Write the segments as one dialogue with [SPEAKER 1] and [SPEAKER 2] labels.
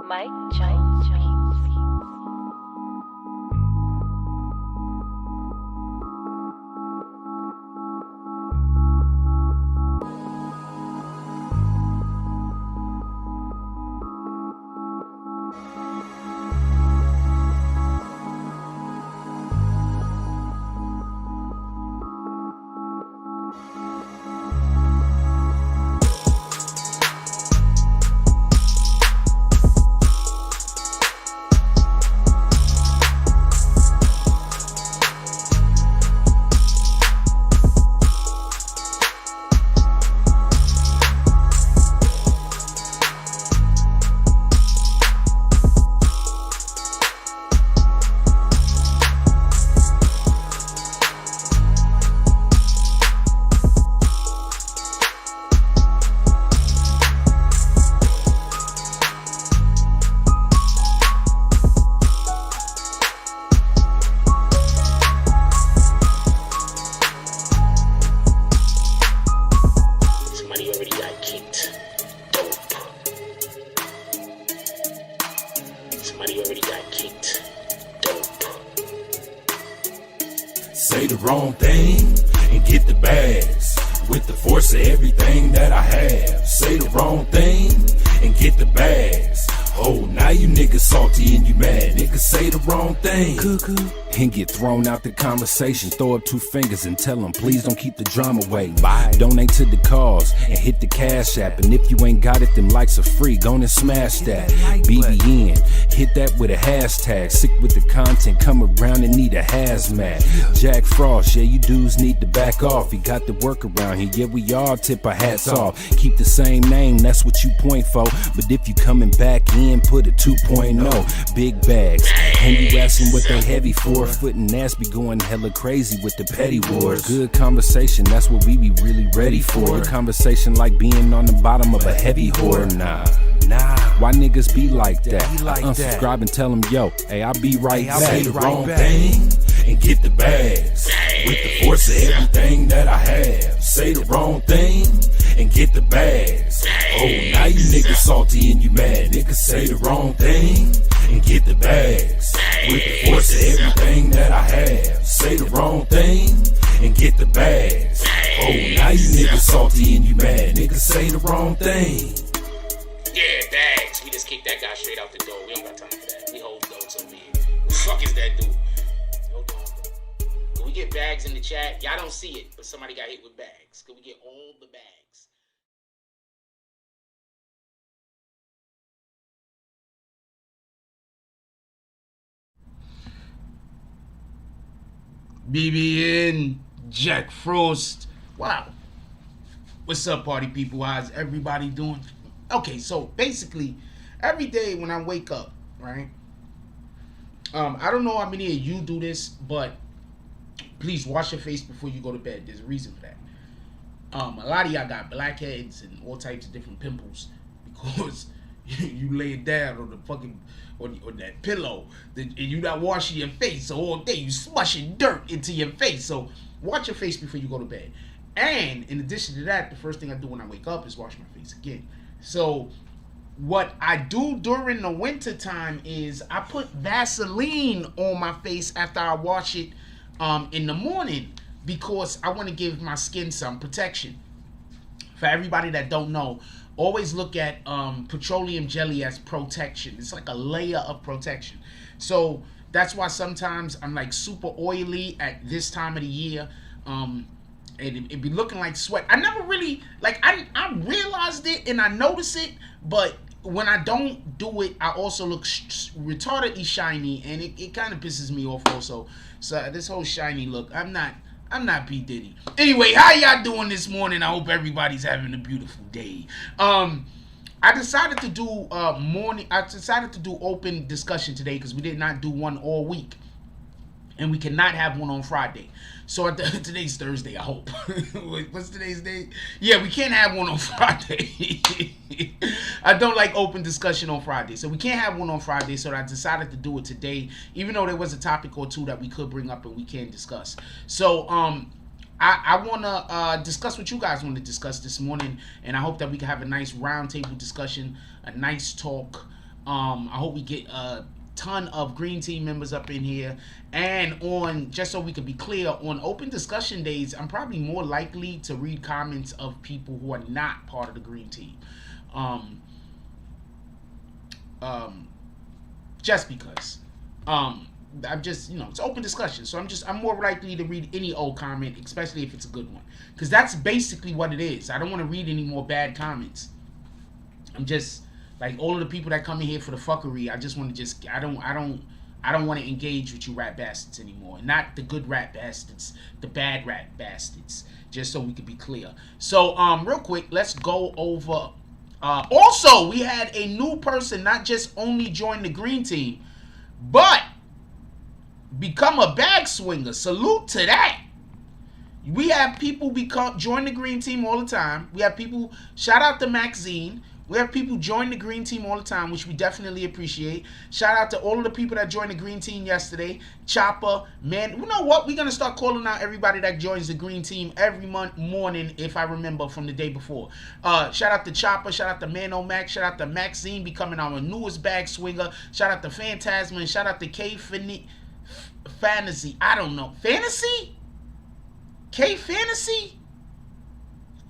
[SPEAKER 1] Mike Jones Beats.
[SPEAKER 2] Say the wrong thing and get the bags with the force of everything that I have. Say the wrong thing and get the bags. Oh, now you niggas salty and you mad. Niggas say the wrong thing and get thrown out the conversation. Throw up two fingers and tell them please don't keep the drama away. Bye. Donate to the cause and hit the cash app. And if you ain't got it, them likes are free. Go and smash that. BBN, hit that with a hashtag. Sick with the content, come around and need a hazmat. Jack Frost, yeah, you dudes need to back off. You got the work around here, yeah, we all tip our hats off. Keep the same name, that's what you point for. But if you coming back in, put a 2.0. Big bags, and you asking what they heavy for. Foot and ass be going hella crazy with the petty wars. Good conversation, that's what we be really ready for. Good conversation like being on the bottom of a heavy whore. Nah, why niggas be like that? Unsubscribe and tell them, yo, hey, I'll be right back. Say the wrong thing and get the bags with the force of everything that I have. Say the wrong thing and get the bags. Oh, now you niggas salty and you mad. Niggas say the wrong thing and get the bags with the force of everything that I have. Say the wrong thing and get the bags. Oh, now you niggas salty and you mad. Niggas say the wrong thing.
[SPEAKER 3] Yeah, bags. We just kicked that guy straight out the door. We don't got time for that. We hold those over here. Who the fuck is that dude? Hold on, bro. Can we get bags in the chat? Y'all don't see it, but somebody got hit with bags. Can we get all the bags? BBN, Jack Frost. Wow. What's up, party people? How's everybody doing? Okay, so basically, every day when I wake up, right? I don't know how many of you do this, but please wash your face before you go to bed. There's a reason for that. A lot of y'all got blackheads and all types of different pimples because you lay it down on the fucking on that pillow and you not washing your face. So all day you smushing dirt into your face. So wash your face before you go to bed. And in addition to that, the first thing I do when I wake up is wash my face again. So what I do during the winter time is I put Vaseline on my face after I wash it in the morning because I want to give my skin some protection. For everybody that don't know, always look at petroleum jelly as protection. It's like a layer of protection. So that's why sometimes I'm like super oily at this time of the year. And it be looking like sweat. I never really, like, I realized it and I noticed it, but when I don't do it, I also look retardedly shiny, and it kind of pisses me off also. So this whole shiny look, I'm not P. Diddy. Anyway, how y'all doing this morning? I hope everybody's having a beautiful day. I decided to do open discussion today because we did not do one all week. And we cannot have one on Friday. So today's Thursday, I hope. What's today's date? Yeah, we can't have one on Friday. I don't like open discussion on Friday. So we can't have one on Friday. So I decided to do it today, even though there was a topic or two that we could bring up and we can discuss. So I want to discuss what you guys want to discuss this morning. And I hope that we can have a nice roundtable discussion, a nice talk. I hope we get a ton of green team members up in here. And on, just so we can be clear, on open discussion days, I'm probably more likely to read comments of people who are not part of the green team. Just because. I'm just, it's open discussion, so I'm more likely to read any old comment, especially if it's a good one, because that's basically what it is. I don't want to read any more bad comments. I'm just like all of the people that come in here for the fuckery. I just want to I don't want to engage with you rat bastards anymore. Not the good rat bastards, the bad rat bastards. Just so we can be clear. So real quick, let's go over. Also, we had a new person not just only join the green team, but become a bag swinger. Salute to that. We have people join the green team all the time. We have people, shout out to Maxine. We have people join the green team all the time, which we definitely appreciate. Shout out to all of the people that joined the green team yesterday. Chopper, man, you know what? We're going to start calling out everybody that joins the green team every morning, if I remember from the day before. Shout out to Chopper. Shout out to Mano Max. Shout out to Maxine becoming our newest bag swinger. Shout out to Phantasma. And shout out to K Fantasy. I don't know. Fantasy? K Fantasy?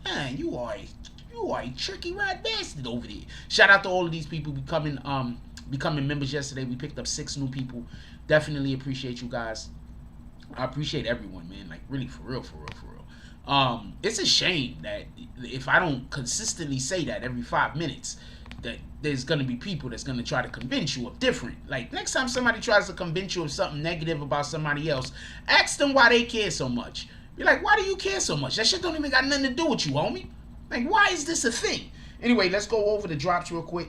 [SPEAKER 3] Man, you are a tricky rat bastard over there. Shout out to all of these people becoming members yesterday. We picked up 6 new people. Definitely appreciate you guys. I appreciate everyone, man. Like, really, for real. It's a shame that if I don't consistently say that every 5 minutes, that there's going to be people that's going to try to convince you of different. Like, next time somebody tries to convince you of something negative about somebody else, ask them why they care so much. Be like, why do you care so much? That shit don't even got nothing to do with you, homie. Like, why is this a thing? Anyway, let's go over the drops real quick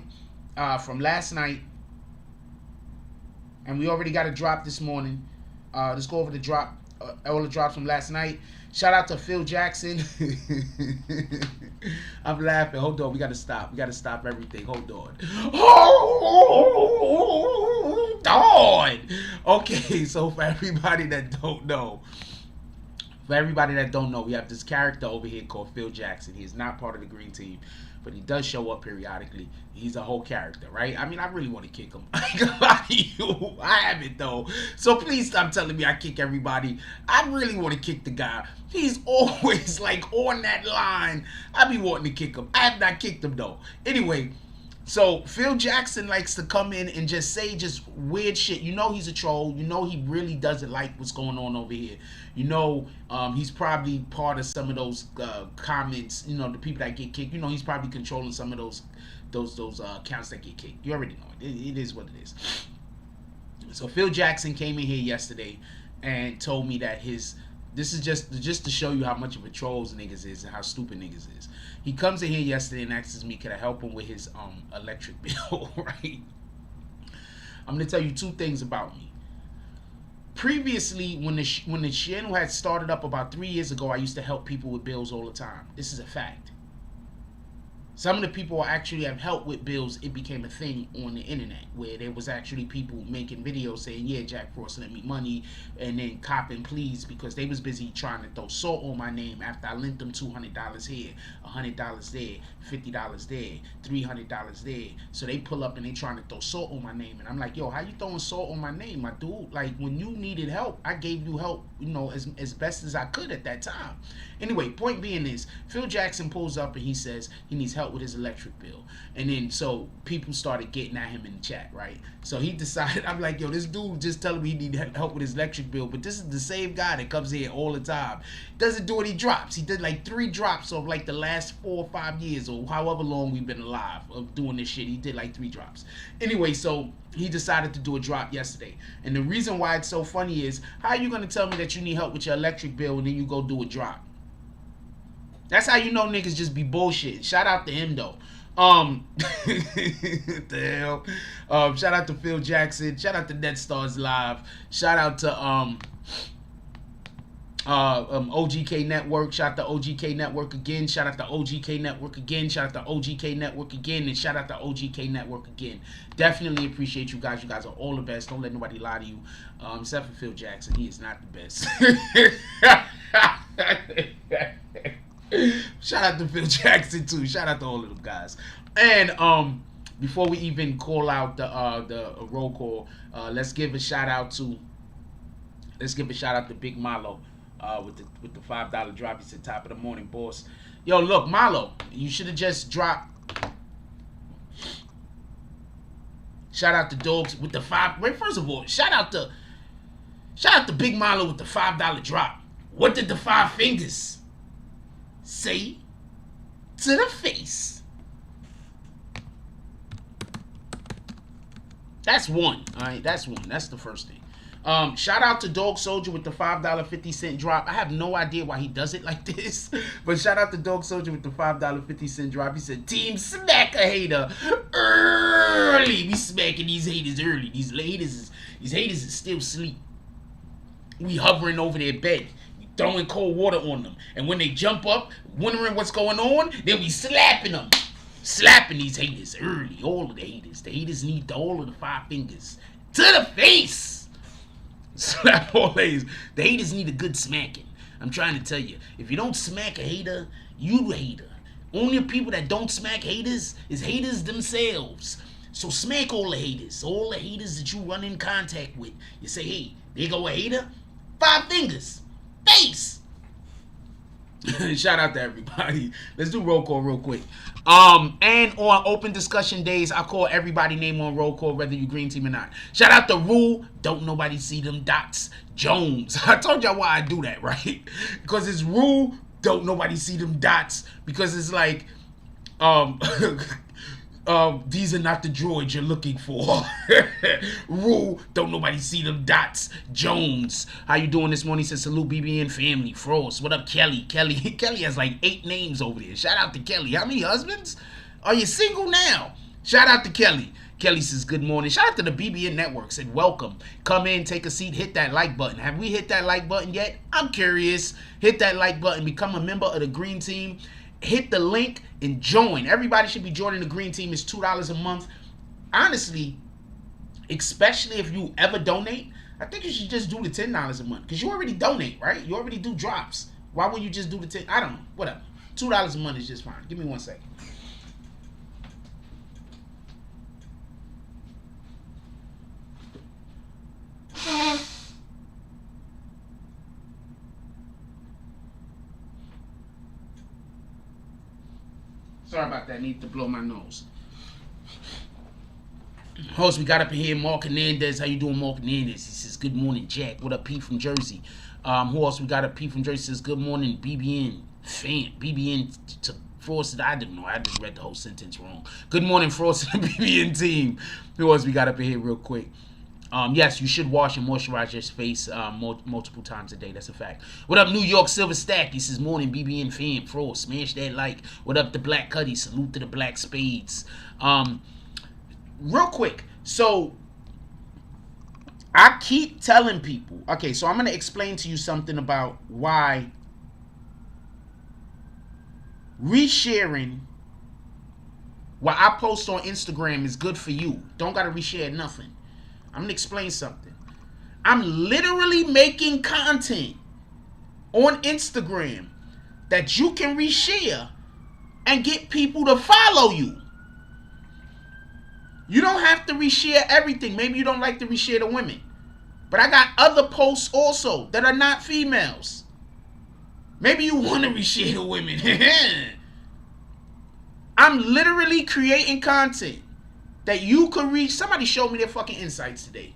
[SPEAKER 3] from last night. And we already got a drop this morning. Let's go over the drop, all the drops from last night. Shout out to Phil Jackson. I'm laughing. Hold on. We got to stop. We got to stop everything. Hold on. Hold on. Okay, so for everybody that don't know, we have this character over here called Phil Jackson. He is not part of the green team, but he does show up periodically. He's a whole character, right? I mean, I really want to kick him. I ain't gonna lie to you. I haven't, though. So please stop telling me I kick everybody. I really want to kick the guy. He's always, like, on that line. I be wanting to kick him. I have not kicked him, though. Anyway, so Phil Jackson likes to come in and just say just weird shit. You know he's a troll. You know he really doesn't like what's going on over here. You know he's probably part of some of those comments. You know, the people that get kicked. You know he's probably controlling some of those accounts that get kicked. You already know it. It is what it is. So Phil Jackson came in here yesterday and told me that this is just to show you how much of a trolls niggas is and how stupid niggas is. He comes in here yesterday and asks me, could I help him with his electric bill, right? I'm going to tell you 2 things about me. Previously, when the channel had started up about 3 years ago, I used to help people with bills all the time. This is a fact. Some of the people I actually have helped with bills, it became a thing on the internet where there was actually people making videos saying, yeah, Jack Frost lent me money, and then copping pleas because they was busy trying to throw salt on my name after I lent them $200 here, $100 there, $50 there, $300 there. So they pull up and they trying to throw salt on my name. And I'm like, yo, how you throwing salt on my name, my dude? Like, when you needed help, I gave you help, you know, as best as I could at that time. Anyway, point being is, Phil Jackson pulls up and he says he needs help with his electric bill. And then so people started getting at him in the chat, right? So he decided, I'm like, yo, this dude just telling me he need help with his electric bill, but this is the same guy that comes here all the time. Doesn't do any drops. He did like 3 drops of like the last 4 or 5 years or however long we've been alive of doing this shit. He did like 3 drops. Anyway, so he decided to do a drop yesterday. And the reason why it's so funny is, how are you going to tell me that you need help with your electric bill and then you go do a drop? That's how you know niggas just be bullshit. Shout out to him though. The hell. Shout out to Phil Jackson. Shout out to NetStars Live. Shout out to OGK Network. Shout out to OGK Network again. Shout out to OGK Network again. Shout out to OGK Network again. And shout out to OGK Network again. Definitely appreciate you guys. You guys are all the best. Don't let nobody lie to you. Except for Phil Jackson. He is not the best. Shout out to Phil Jackson too. Shout out to all of them guys. And before we even call out the roll call, let's give a shout out to Big Malo with the $5 drop. He said top of the morning, boss. Yo, look, Malo, you should have just dropped. Shout out to Dogs with the five. Wait, first of all, shout out to Big Malo with the $5 drop. What did the five fingers say to the face? That's one. All right, that's one. That's the first thing. Shout out to Dog Soldier with the $5.50 drop. I have no idea why he does it like this, but shout out to Dog Soldier with the $5.50 drop. He said, "Team smack a hater early. We smacking these haters early. These haters is still asleep. We hovering over their bed, throwing cold water on them, and when they jump up, wondering what's going on, then we slapping them." Slapping these haters early. All of the haters. The haters need all of the five fingers to the face. Slap all haters. The haters need a good smacking. I'm trying to tell you. If you don't smack a hater, you the hater. Only people that don't smack haters is haters themselves. So smack all the haters. All the haters that you run in contact with. You say, hey, there go a hater. Five fingers. Face. Shout out to everybody. Let's do roll call real quick. And on open discussion days, I call everybody name on roll call, whether you green team or not. Shout out to Rule. Don't nobody see them dots. Jones. I told y'all why I do that, right? Because it's Rule. Don't nobody see them dots. Because it's like, these are not the droids you're looking for. Rule, don't nobody see them dots. Jones, how you doing this morning? He says, salute BBN family. Frost, what up, Kelly? Kelly has like 8 names over there. Shout out to Kelly. How many husbands? Are you single now? Shout out to Kelly. Kelly says, good morning. Shout out to the BBN Network. Said, welcome. Come in, take a seat, hit that like button. Have we hit that like button yet? I'm curious. Hit that like button. Become a member of the green team. Hit the link and join. Everybody should be joining the green team. It's $2 a month. Honestly, especially if you ever donate, I think you should just do the $10 a month because you already donate, right? You already do drops. Why would you just do the 10? I don't know. Whatever. $2 a month is just fine. Give me 1 second. Sorry about that. I need to blow my nose. Host, we got up in here. Mark Hernandez. How you doing, Mark Hernandez? He says, good morning, Jack. What up, P from Jersey? Who else we got up? P from Jersey says, good morning, BBN fan. BBN to Frost. I didn't know. I just read the whole sentence wrong. Good morning, Frost and the BBN team. Who else we got up in here real quick? Yes, you should wash and moisturize your face multiple times a day. That's a fact. What up, New York Silver Stack? He says, morning, BBN fan. Frost, smash that like. What up, the Black Cuddy? Salute to the Black Spades. Real quick. So, I keep telling people. Okay, so I'm going to explain to you something about why resharing what I post on Instagram is good for you. Don't got to reshare nothing. I'm going to explain something. I'm literally making content on Instagram that you can reshare and get people to follow you. You don't have to reshare everything. Maybe you don't like to reshare the women. But I got other posts also that are not females. Maybe you want to reshare the women. I'm literally creating content that you could reach. Somebody showed me their fucking insights today.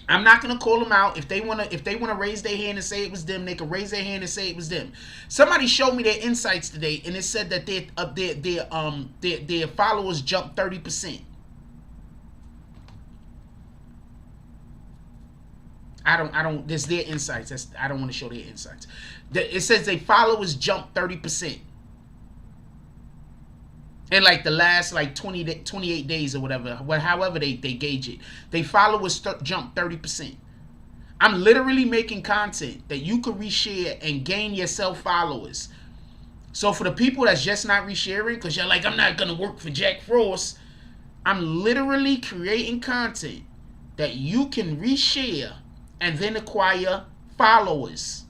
[SPEAKER 3] I'm not gonna call them out. If they wanna raise their hand and say it was them, they can raise their hand and say it was them. Somebody showed me their insights today, and it said that their followers jumped 30%. I don't. There's their insights. I don't want to show their insights. It says their followers jumped 30%. In like the last like 28 days or whatever, however they gauge it, they followers jump 30%. I'm literally making content that you could reshare and gain yourself followers. So for the people that's just not resharing, because you're like, I'm not gonna work for Jack Frost, I'm literally creating content that you can reshare and then acquire followers.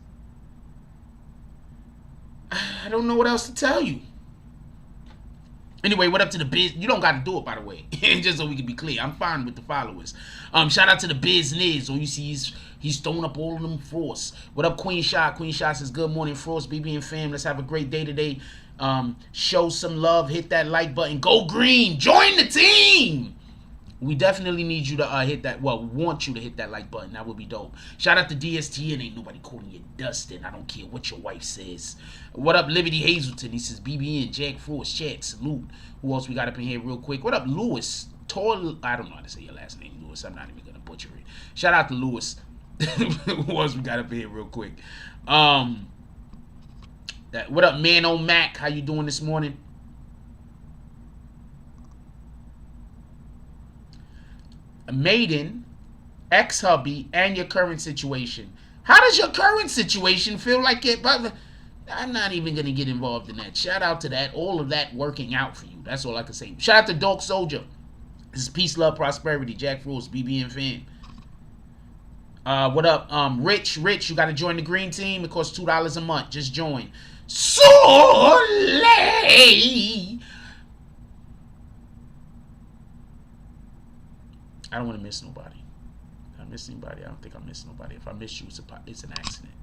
[SPEAKER 3] I don't know what else to tell you. Anyway, what up to the biz? You don't got to do it, by the way. Just so we can be clear. I'm fine with the followers. Shout out to the business. Oh, you see he's throwing up all of them Frost. What up, Queen Shot? Queen Shot says, good morning, Frost, BB and fam. Let's have a great day today. Show some love. Hit that like button. Go green. Join the team. We definitely need you to hit that. Well, we want you to hit that like button. That would be dope. Shout out to DSTN. Ain't nobody calling you Dustin. I don't care what your wife says. What up, Liberty Hazelton? He says BBN, Jack Force, chat, salute. Who else we got up in here real quick? What up, Lewis? I don't know how to say your last name, Lewis. I'm not even gonna butcher it. Shout out to Lewis. Who else we got up in here real quick? What up, Man on Mac? How you doing this morning? Maiden, ex-hubby, and your current situation. How does your current situation feel like it? But I'm not even going to get involved in that. Shout out to that. All of that working out for you. That's all I can say. Shout out to Dog Soldier. This is Peace, Love, Prosperity. Jack Frost, BB and fan. What up? Rich, you got to join the green team. It costs $2 a month. Just join. Soleil. I don't want to miss nobody. If I miss anybody, I don't think I miss nobody. If I miss you, it's an accident.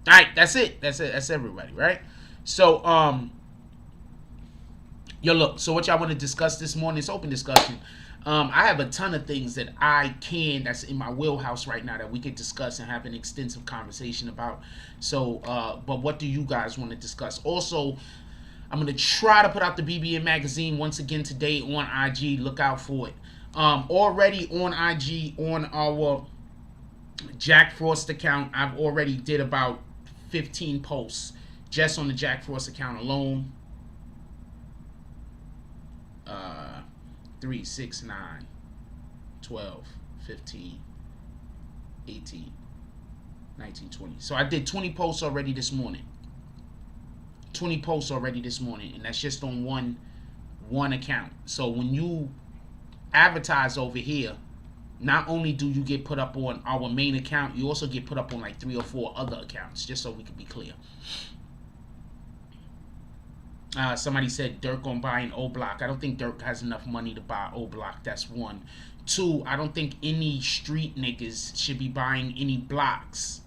[SPEAKER 3] All right, that's it. That's everybody, right? So, yo, look. So, what y'all want to discuss this morning? It's open discussion. I have a ton of things that's in my wheelhouse right now that we could discuss and have an extensive conversation about. So, but what do you guys want to discuss? Also, I'm going to try to put out the BBN magazine once again today on IG. Look out for it. Already on IG, on our Jack Frost account, I've already did about 15 posts just on the Jack Frost account alone. 3, 6, 9, 12, 15, 18, 19, 20. So I did 20 posts already this morning. 20 posts already this morning, and that's just on one account. So when you advertise over here, not only do you get put up on our main account, you also get put up on like 3 or 4 other accounts, just so we can be clear. Somebody said Dirk on buying O Block. I don't think Dirk has enough money to buy O Block. That's one. 2, I don't think any street niggas should be buying any blocks.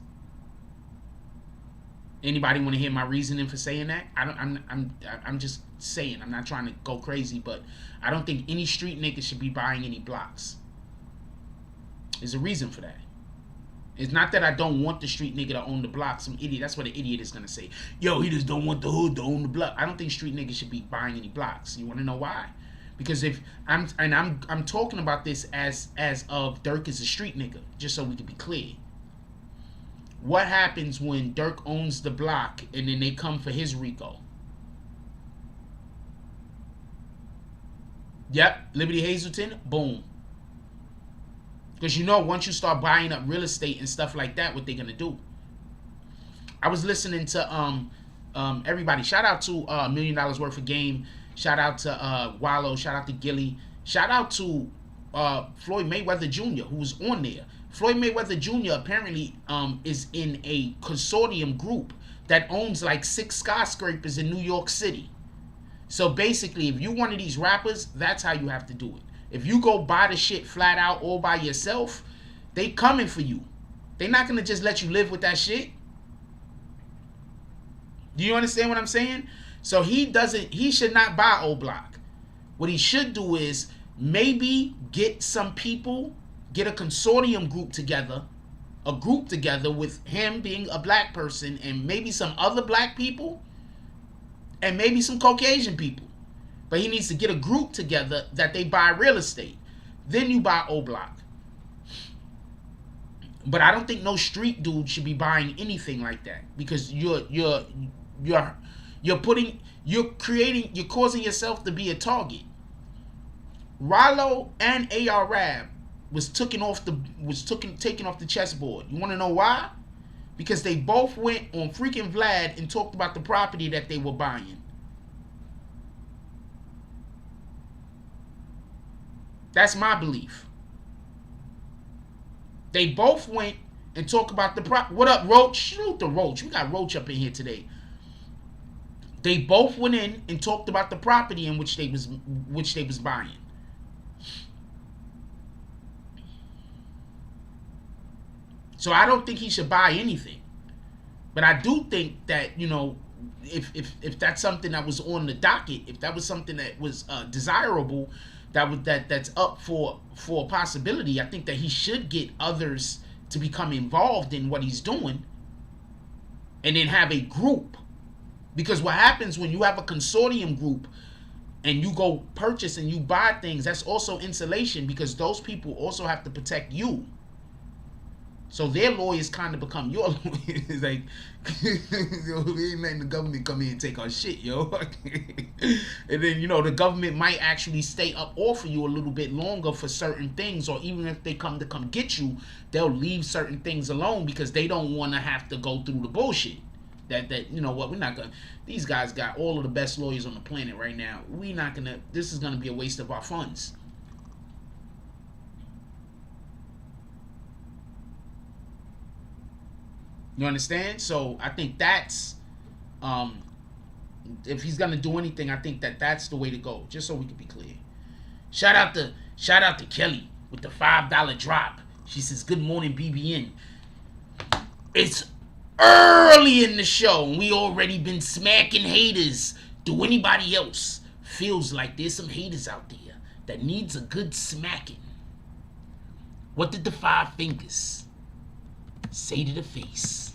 [SPEAKER 3] Anybody want to hear my reasoning for saying that? I'm just saying. I'm not trying to go crazy, but I don't think any street nigga should be buying any blocks. There's a reason for that. It's not that I don't want the street nigga to own the block. Some idiot. That's what an idiot is gonna say. Yo, he just don't want the hood to own the block. I don't think street niggas should be buying any blocks. You want to know why? Because if I'm talking about this as of Dirk is a street nigga, just so we can be clear. What happens when Dirk owns the block and then they come for his RICO? Yep, Liberty Hazelton, boom. Because you know, once you start buying up real estate and stuff like that, what they're going to do. I was listening to everybody. Shout out to $1 Million Worth of Game. Shout out to Wallow. Shout out to Gilly. Shout out to Floyd Mayweather Jr., who was on there. Floyd Mayweather Jr. apparently is in a consortium group that owns like 6 skyscrapers in New York City. So basically, if you're one of these rappers, that's how you have to do it. If you go buy the shit flat out all by yourself, they coming for you. They're not going to just let you live with that shit. Do you understand what I'm saying? So he should not buy O Block. What he should do is maybe get some people, get a consortium group together, with him being a black person and maybe some other black people and maybe some Caucasian people. But he needs to get a group together that they buy real estate. Then you buy O Block. But I don't think no street dude should be buying anything like that, because you're causing yourself to be a target. Rollo and AR-Rab was taken off the chessboard. You want to know why? Because they both went on freaking Vlad and talked about the property that they were buying. That's my belief. They both went and talk about the What up, Roach? Salute the Roach. We got Roach up in here today. They both went in and talked about the property in which they was buying. So I don't think he should buy anything. But I do think that, you know, if that's something that was on the docket, if that was something that was desirable, that's up for a possibility, I think that he should get others to become involved in what he's doing, and then have a group. Because what happens when you have a consortium group and you go purchase and you buy things, that's also insulation, because those people also have to protect you. So their lawyers kind of become your lawyers. Like, yo, we ain't letting the government come in and take our shit, yo. And then, you know, the government might actually stay up off of you a little bit longer for certain things, or even if they come get you, they'll leave certain things alone because they don't want to have to go through the bullshit. That you know what, we're not gonna. These guys got all of the best lawyers on the planet right now. We're not gonna. This is gonna be a waste of our funds. You understand? So I think that's, if he's gonna do anything, I think that's the way to go. Just so we can be clear. Shout out to Kelly with the $5 drop. She says, "Good morning, BBN. It's early in the show and we already been smacking haters. Do anybody else feels like there's some haters out there that needs a good smacking? What did the 5 fingers say to the face?"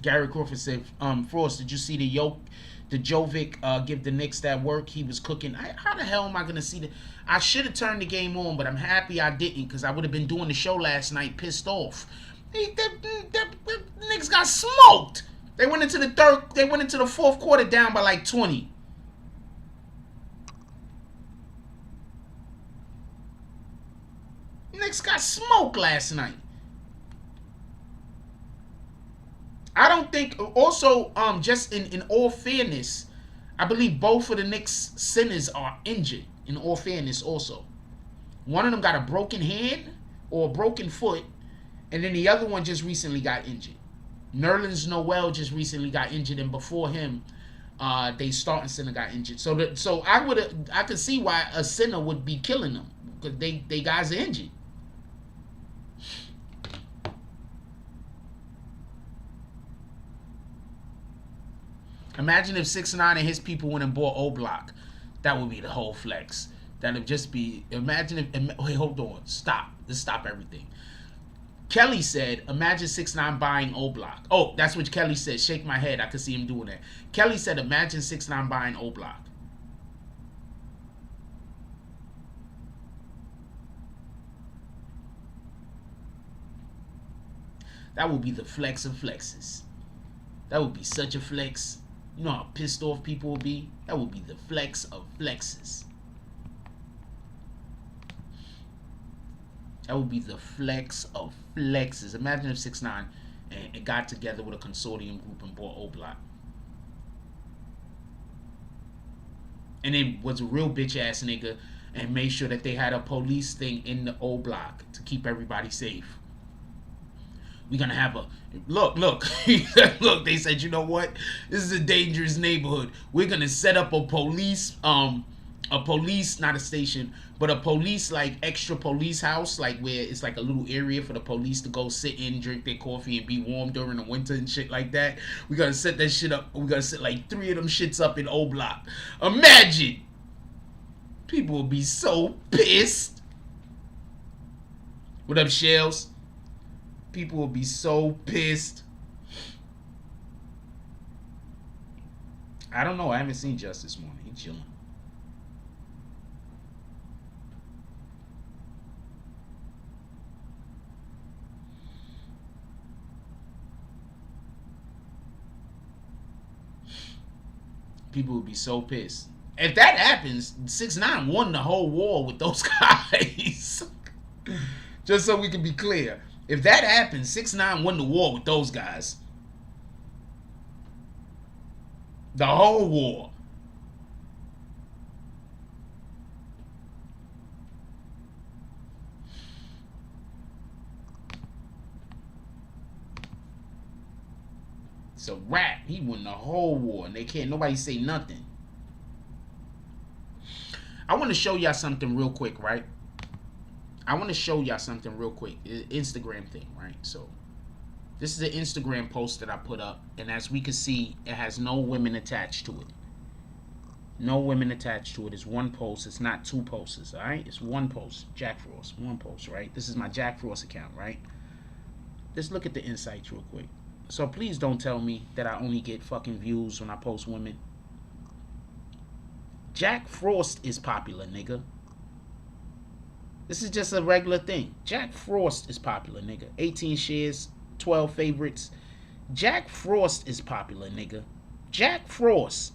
[SPEAKER 3] Gary Crawford said, Frost, did you see the Jovic give the Knicks that work? He was cooking. How the hell am I going to see that? I should have turned the game on, but I'm happy I didn't, because I would have been doing the show last night pissed off. The Knicks got smoked. They went into the fourth quarter down by like 20. Knicks got smoked last night. I don't think, also, just in all fairness, I believe both of the Knicks centers are injured, in all fairness also. One of them got a broken hand or a broken foot, and then the other one just recently got injured. Nerlens Noel just recently got injured, and before him, they starting center got injured. So I could see why a center would be killing them, because they guys are injured. Imagine if 6ix9ine and his people went and bought O-Block. That would be the whole flex. That would just be, imagine if, wait, hold on. Stop. Let's stop everything. Kelly said, imagine 6ix9ine buying O-Block. Oh, that's what Kelly said. Shake my head. I could see him doing that. Kelly said, imagine 6ix9ine buying O-Block. That would be the flex of flexes. That would be such a flex. You know how pissed off people will be? That would be the flex of flexes. That would be the flex of flexes. Imagine if 6ix9ine and got together with a consortium group and bought O-Block. And then was a real bitch ass nigga and made sure that they had a police thing in the O-Block to keep everybody safe. We're gonna have a look. Look, they said, you know what? This is a dangerous neighborhood. We're gonna set up a police, not a station, but a police, like extra police house, like where it's like a little area for the police to go sit in, drink their coffee, and be warm during the winter and shit like that. We gotta set that shit up. We gotta set like 3 of them shits up in O-Block. Imagine. People will be so pissed. What up, Shells? People will be so pissed. I don't know. I haven't seen Just this morning. He's chilling. People will be so pissed. If that happens, 6ix9ine won the whole war with those guys. Just so we can be clear. If that happens, 6ix9ine won the war with those guys. The whole war. It's a rap. He won the whole war, and they can't nobody say nothing. I want to show y'all something real quick, right? I want to show y'all something real quick. Instagram thing, right? So this is an Instagram post that I put up, and as we can see, it has no women attached to it. No women attached to it. It's one post. It's not two posts, all right? It's one post. Jack Frost, one post, right? This is my Jack Frost account, right? Let's look at the insights real quick. So please don't tell me that I only get fucking views when I post women. Jack Frost is popular, nigga. This is just a regular thing. Jack Frost is popular, nigga. 18 shares, 12 favorites. Jack Frost is popular, nigga. Jack Frost.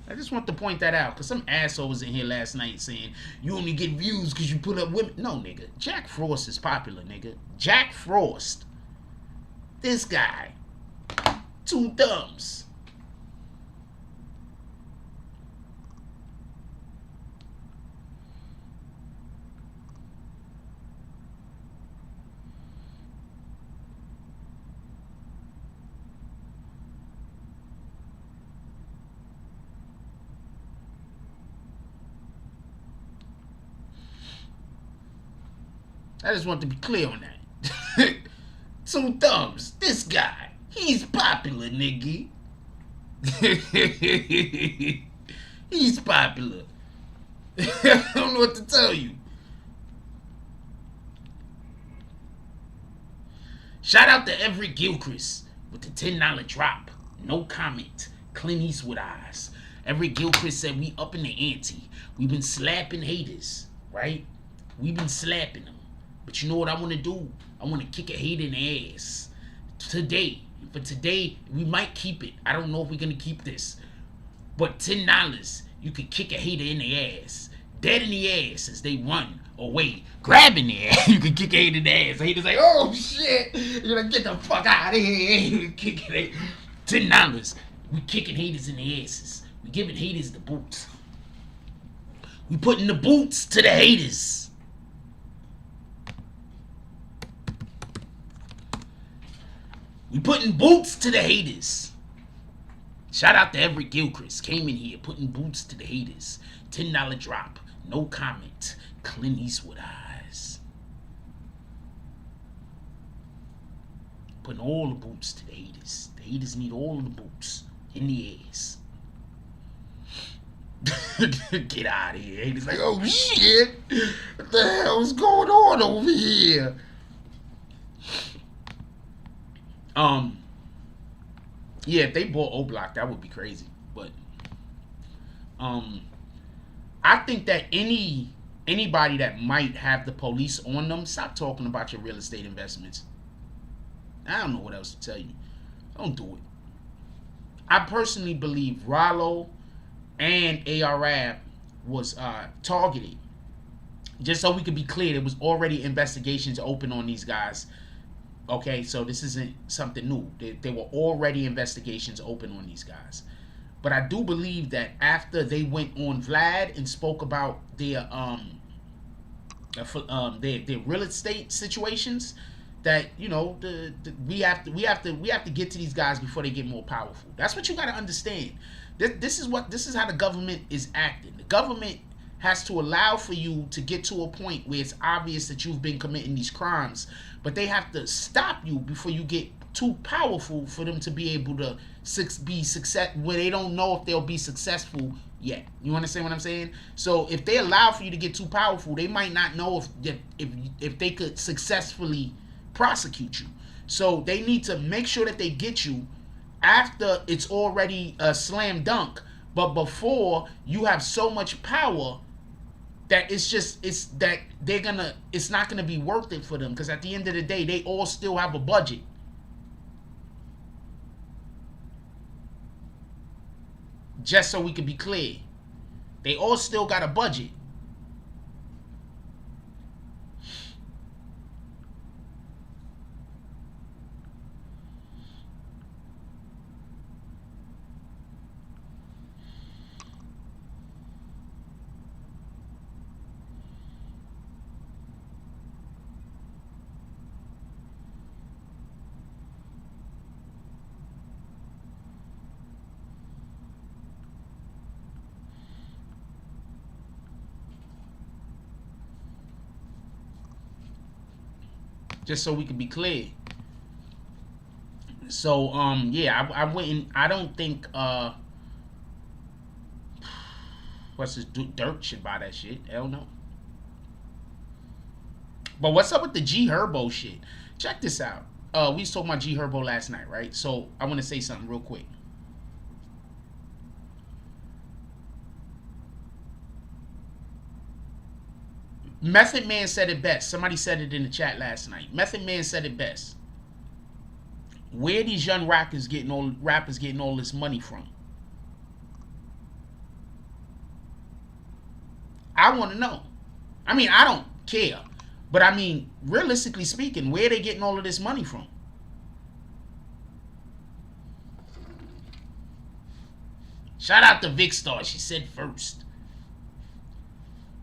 [SPEAKER 3] I just want to point that out, because some asshole was in here last night saying you only get views because you put up women. No, nigga. Jack Frost is popular, nigga. Jack Frost. This guy. 2 thumbs. I just want to be clear on that. 2 thumbs. This guy. He's popular, nigga. He's popular. I don't know what to tell you. Shout out to Everett Gilchrist with the $10 drop. No comment. Clint Eastwood eyes. Everett Gilchrist said we up in the ante. We've been slapping haters, right? We've been slapping them. But you know what I want to do? I want to kick a hater in the ass. Today. For today, we might keep it. I don't know if we're going to keep this. But $10, you could kick a hater in the ass. Dead in the ass as they run away. Grabbing their ass. You can kick a hater in the ass. The hater's like, oh shit. You're like, get the fuck out of here. Kicking it. $10. We kicking haters in the asses. We giving haters the boots. We putting the boots to the haters. We putting boots to the haters. Shout out to Everett Gilchrist. Came in here putting boots to the haters. $10 drop. No comment. Clint Eastwood eyes. Putting all the boots to the haters. The haters need all the boots in the ass. Get out of here. Haters like, oh shit. What the hell's going on over here? Yeah, if they bought O-Block, that would be crazy. But I think that anybody that might have the police on them, stop talking about your real estate investments. I don't know what else to tell you. Don't do it. I personally believe Rollo and ARAB was targeted. Just so we could be clear, there was already investigations open on these guys. Okay, so this isn't something new. There were already investigations open on these guys. But I do believe that after they went on Vlad and spoke about their real estate situations, that you know we have to get to these guys before they get more powerful. That's what you got to understand. This is how the government is acting. The government has to allow for you to get to a point where it's obvious that you've been committing these crimes, but they have to stop you before you get too powerful for them to be able to be success where they don't know if they'll be successful yet. You understand what I'm saying? So if they allow for you to get too powerful, they might not know if they could successfully prosecute you. So they need to make sure that they get you after it's already a slam dunk, but before you have so much power that it's not gonna be worth it for them, because at the end of the day they all still have a budget. Just so we can be clear, they all still got a budget. Just so we can be clear. So yeah, I wouldn't. I don't think what's this Dirt should buy that shit. Hell no. But what's up with the G Herbo shit? Check this out. We was talking about G Herbo last night, right? So I want to say something real quick. Method Man said it best. Somebody said it in the chat last night. Method Man said it best. Where these young rappers getting all this money from? I want to know. I mean, I don't care. But I mean, realistically speaking, where are they getting all of this money from? Shout out to Vic Star. She said first.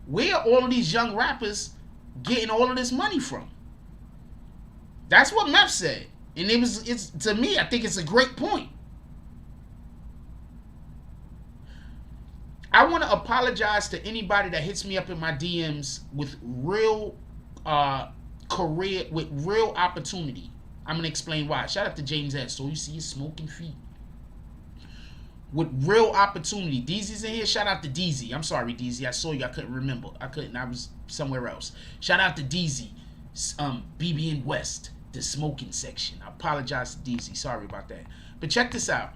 [SPEAKER 3] Where are all of these young rappers getting all of this money from? That's what Meth said. And it's to me, I think it's a great point. I want to apologize to anybody that hits me up in my DMs with real career, with real opportunity. I'm going to explain why. Shout out to James S. So you see his smoking feet. With real opportunity. DZ's in here. Shout out to DZ. I'm sorry, DZ. I saw you. I couldn't remember. I was somewhere else. Shout out to DZ. BBN West. The smoking section. I apologize to DZ. Sorry about that. But check this out.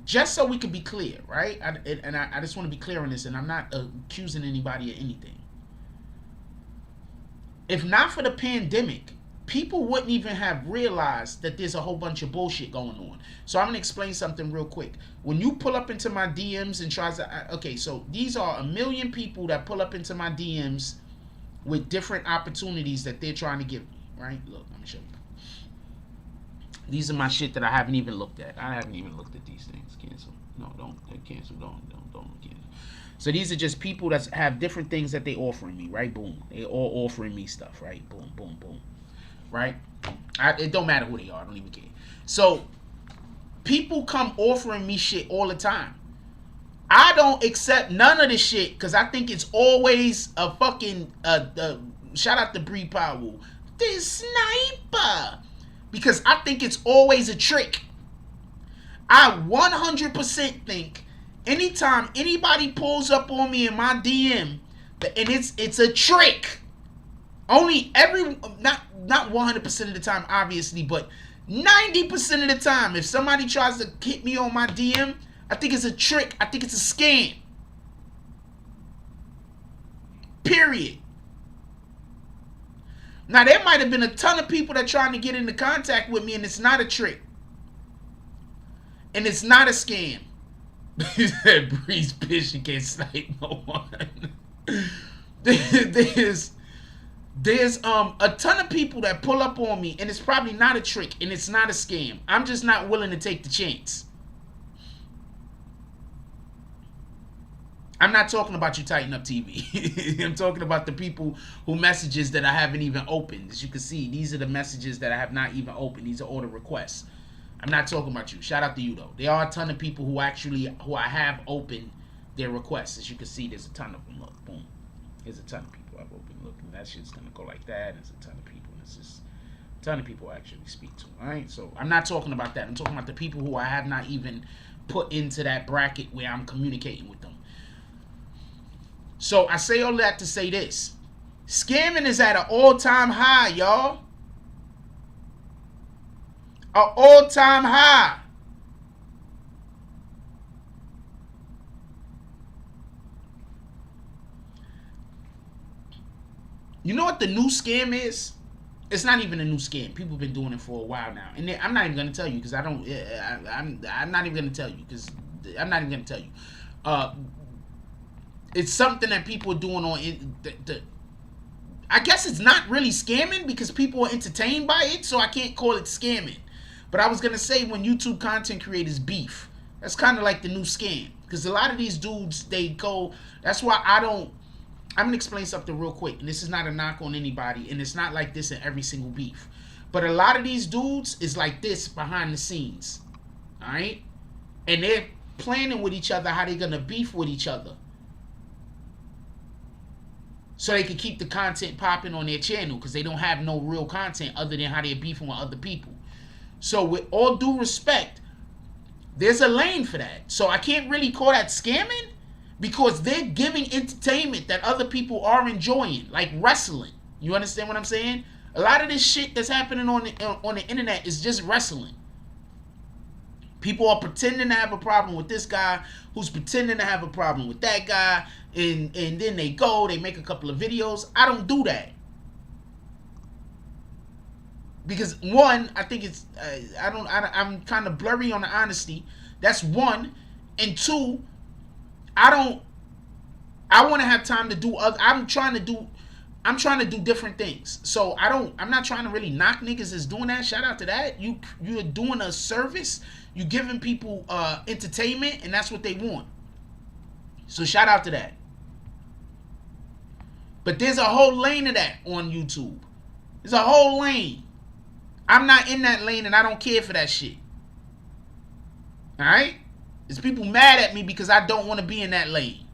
[SPEAKER 3] Just so we can be clear, right? I just want to be clear on this, and I'm not accusing anybody of anything. If not for the pandemic, people wouldn't even have realized that there's a whole bunch of bullshit going on. So I'm going to explain something real quick. When you pull up into my DMs and tries to... Okay, so these are 1 million people that pull up into my DMs with different opportunities that they're trying to give me, right? Look, let me show you. These are my shit that I haven't even looked at. I haven't even looked at these things. Cancel. No, don't. Cancel. Don't cancel. So these are just people that have different things that they offering me, right? Boom. They all offering me stuff, right? Boom, boom, boom. Right? It don't matter who they are. I don't even care. So people come offering me shit all the time. I don't accept none of this shit because I think it's always a fucking shout out to Bree Powell. This sniper. Because I think it's always a trick. I 100% think anytime anybody pulls up on me in my DM, and it's a trick. Only not 100% of the time, obviously, but 90% of the time, if somebody tries to hit me on my DM, I think it's a trick. I think it's a scam. Period. Now, there might have been a ton of people that trying to get into contact with me, and it's not a trick. And it's not a scam. He said, Breeze bitch, you can't snipe no one. There's a ton of people that pull up on me, and it's probably not a trick, and it's not a scam. I'm just not willing to take the chance. I'm not talking about you Tighten Up TV. I'm talking about the people who messages that I haven't even opened. As you can see, these are the messages that I have not even opened. These are all the requests. I'm not talking about you. Shout out to you, though. There are a ton of people who I have opened their requests. As you can see, there's a ton of them. Look, boom. There's a ton of people I've opened. Look, and that shit's going to go like that. There's a ton of people. It's just a ton of people I actually speak to. All right? So I'm not talking about that. I'm talking about the people who I have not even put into that bracket where I'm communicating with them. So I say all that to say this. Scamming is at an all-time high, y'all. An all-time high. You know what the new scam is? It's not even a new scam. People have been doing it for a while now. And I'm not even going to tell you because I don't... I'm not even going to tell you because... I'm not even going to tell you. It's something that people are doing on... I guess it's not really scamming because people are entertained by it, so I can't call it scamming. But I was going to say when YouTube content creators beef, that's kind of like the new scam. Because a lot of these dudes, they go... That's why I don't... I'm going to explain something real quick. And this is not a knock on anybody. And it's not like this in every single beef. But a lot of these dudes is like this behind the scenes. Alright? And they're planning with each other how they're gonna beef with each other, so they can keep the content popping on their channel, because they don't have no real content other than how they're beefing with other people. So with all due respect, there's a lane for that. So I can't really call that scamming, because they're giving entertainment that other people are enjoying, like wrestling. You understand what I'm saying? A lot of this shit that's happening on the internet is just wrestling. People are pretending to have a problem with this guy, who's pretending to have a problem with that guy, and then they make a couple of videos. I don't do that. Because one, I think it's I'm kind of blurry on the honesty. That's one. And two, I want to have time to do other. I'm trying to do different things. So I'm not trying to really knock niggas that's doing that. Shout out to that. You're doing a service. You're giving people entertainment, and that's what they want. So shout out to that. But there's a whole lane of that on YouTube. There's a whole lane. I'm not in that lane, and I don't care for that shit. Alright? There's people mad at me because I don't want to be in that lane.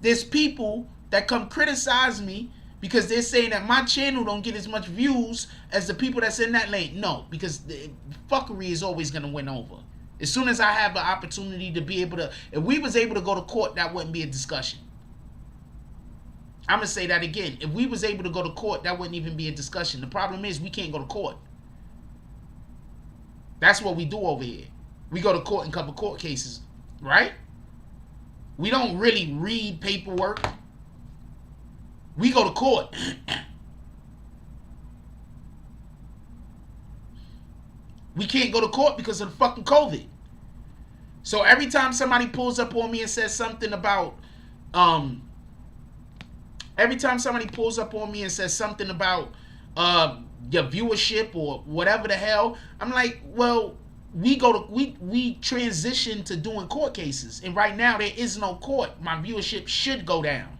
[SPEAKER 3] There's people that come criticize me because they're saying that my channel don't get as much views as the people that's in that lane. No, because the fuckery is always going to win over. As soon as I have the opportunity to be able to, if we was able to go to court, that wouldn't be a discussion. I'm going to say that again. If we was able to go to court, that wouldn't even be a discussion. The problem is we can't go to court. That's what we do over here. We go to court and cover court cases, right? We don't really read paperwork. We go to court. We can't go to court because of the fucking COVID. So every time somebody pulls up on me and says something about, your viewership or whatever the hell, I'm like, well, we transition to doing court cases, and right now there is no court. My viewership should go down.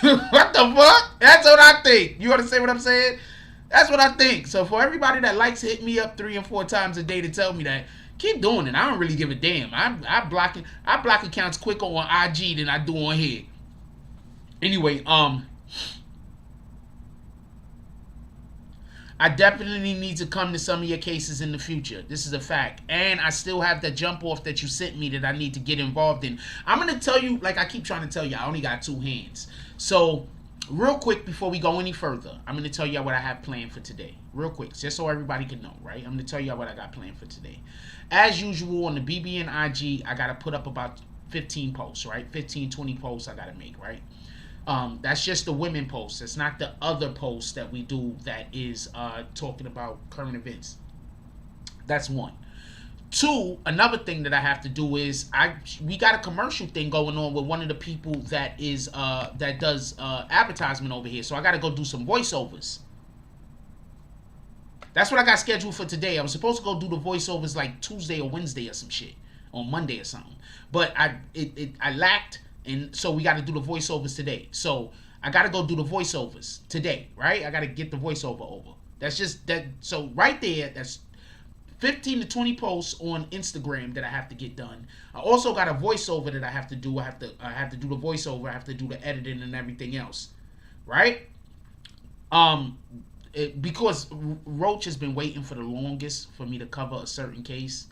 [SPEAKER 3] What the fuck? That's what I think. You understand what I'm saying? That's what I think. So for everybody that likes to hit me up 3 and 4 times a day to tell me that, keep doing it. I don't really give a damn. I block accounts quicker on IG than I do on here. Anyway, I definitely need to come to some of your cases in the future. This is a fact. And I still have that jump off that you sent me that I need to get involved in. I'm going to tell you, like I keep trying to tell you, I only got 2 hands. So, real quick before we go any further, I'm going to tell you what I have planned for today. Real quick, just so everybody can know, right? I'm going to tell you what I got planned for today. As usual, on the BBN IG, I got to put up about 15 posts, right? 15, 20 posts I got to make, right? That's just the women posts. It's not the other posts that we do that is talking about current events. That's one. 2, another thing that I have to do is we got a commercial thing going on with one of the people that is that does advertisement over here. So I got to go do some voiceovers. That's what I got scheduled for today. I was supposed to go do the voiceovers like Tuesday or Wednesday or some shit, on Monday or something. But I lacked. And so we got to do the voiceovers today. So I got to go do the voiceovers today, right? I got to get the voiceover over. That's just that. So right there, that's 15 to 20 posts on Instagram that I have to get done. I also got a voiceover that I have to do. I have to do the voiceover. I have to do the editing and everything else, right? Because Roach has been waiting for the longest for me to cover a certain case,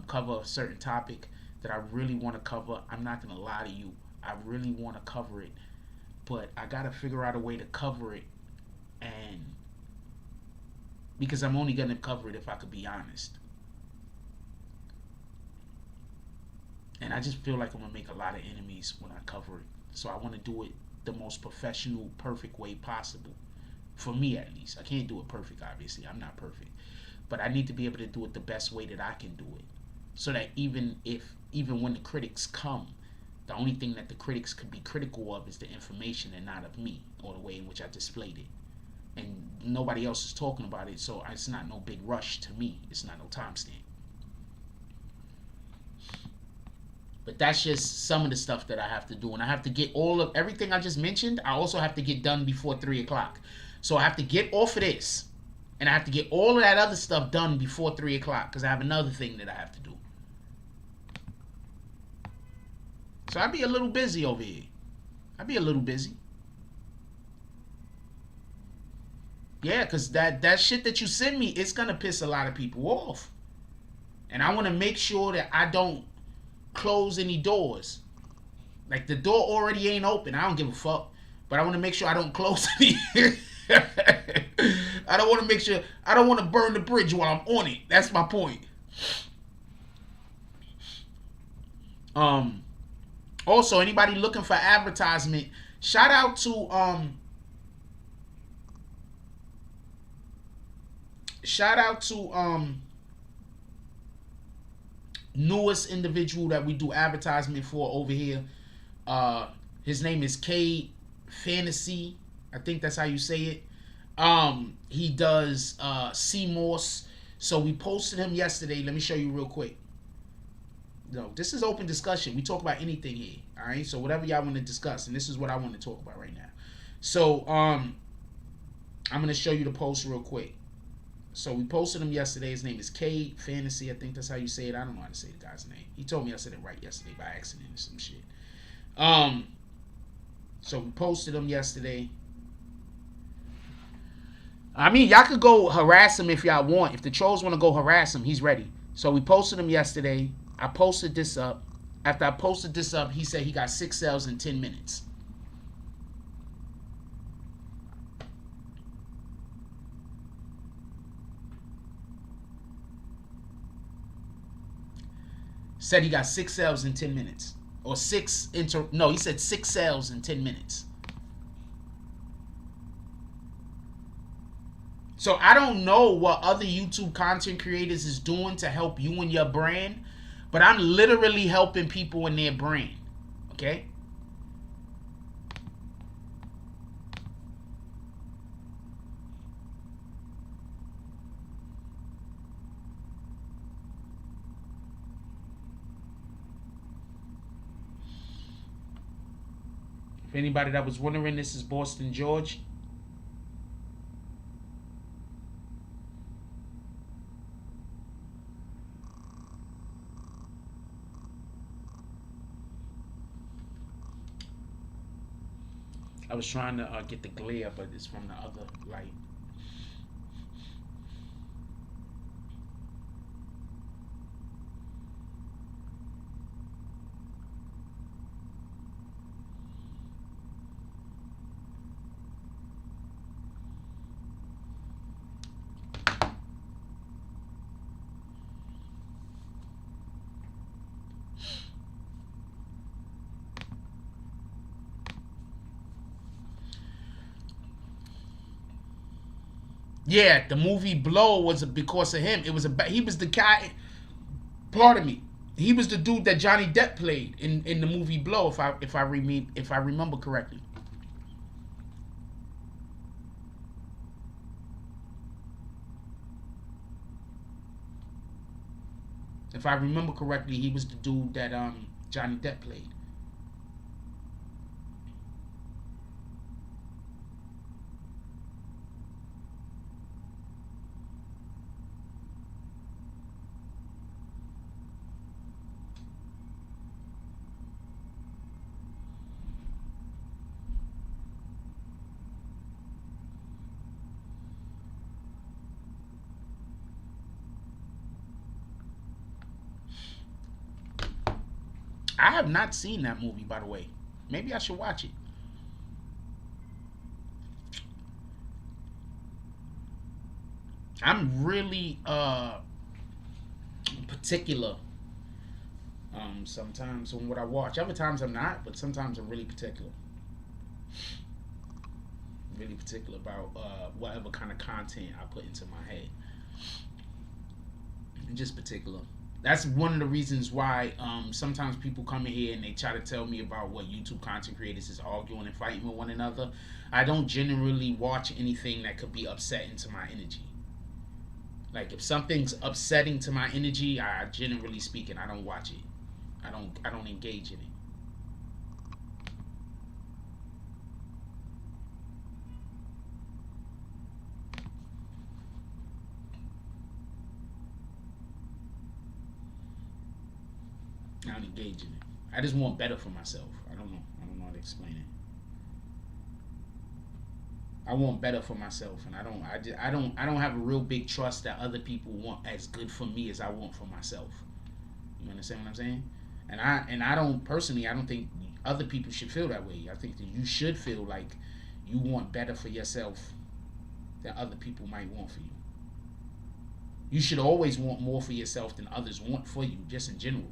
[SPEAKER 3] cover a certain topic that I really want to cover. I'm not going to lie to you. I really want to cover it. But I got to figure out a way to cover it. And because I'm only going to cover it if I could be honest. And I just feel like I'm going to make a lot of enemies when I cover it. So I want to do it the most professional, perfect way possible. For me, at least. I can't do it perfect, obviously. I'm not perfect. But I need to be able to do it the best way that I can do it. So that even when the critics come, the only thing that the critics could be critical of is the information and not of me or the way in which I displayed it. And nobody else is talking about it, so it's not no big rush to me. It's not no timestamp. But that's just some of the stuff that I have to do. And I have to get all of everything I just mentioned. I also have to get done before 3 o'clock. So I have to get off of this. And I have to get all of that other stuff done before 3 o'clock. Because I have another thing that I have to do. So I'll be a little busy over here. I'll be a little busy. Yeah, because that shit that you send me, it's going to piss a lot of people off. And I want to make sure that I don't close any doors. Like, the door already ain't open. I don't give a fuck. But I want to make sure I don't close any. I don't want to make sure. I don't want to burn the bridge while I'm on it. That's my point. Also, anybody looking for advertisement, shout out to newest individual that we do advertisement for over here. His name is K Fantasy. I think that's how you say it. He does CMOS. So we posted him yesterday. Let me show you real quick. No, this is open discussion. We talk about anything here. All right. So whatever y'all want to discuss, and this is what I want to talk about right now. So I'm gonna show you the post real quick. So we posted him yesterday. His name is K Fantasy. I think that's how you say it. I don't know how to say the guy's name. He told me I said it right yesterday by accident or some shit. So we posted him yesterday. I mean, y'all could go harass him if y'all want. If the trolls want to go harass him, he's ready. So we posted him yesterday. I posted this up. After I posted this up, he said he got 6 sales in 10 minutes. Said he got 6 sales in 10 minutes. Or he said 6 sales in 10 minutes. So I don't know what other YouTube content creators is doing to help you and your brand, but I'm literally helping people in their brand. Okay? If anybody that was wondering, this is Boston George. I was trying to get the glare, but it's from the other light. Yeah, the movie Blow was because of him. It was he was the guy. Pardon me. He was the dude that Johnny Depp played in the movie Blow, if I remember correctly. If I remember correctly, he was the dude that Johnny Depp played. I have not seen that movie, by the way. Maybe I should watch it. I'm really particular sometimes on what I watch. Other times I'm not, but sometimes I'm really particular. Really particular about whatever kind of content I put into my head. I'm just particular. That's one of the reasons why sometimes people come in here and they try to tell me about what YouTube content creators is arguing and fighting with one another. I don't generally watch anything that could be upsetting to my energy. Like, if something's upsetting to my energy, generally speaking, I don't watch it. I don't engage in it. I don't engage in it. I just want better for myself. I don't know. I don't know how to explain it. I want better for myself, and I don't have a real big trust that other people want as good for me as I want for myself. You understand what I'm saying? And I don't personally. I don't think other people should feel that way. I think that you should feel like you want better for yourself than other people might want for you. You should always want more for yourself than others want for you, just in general.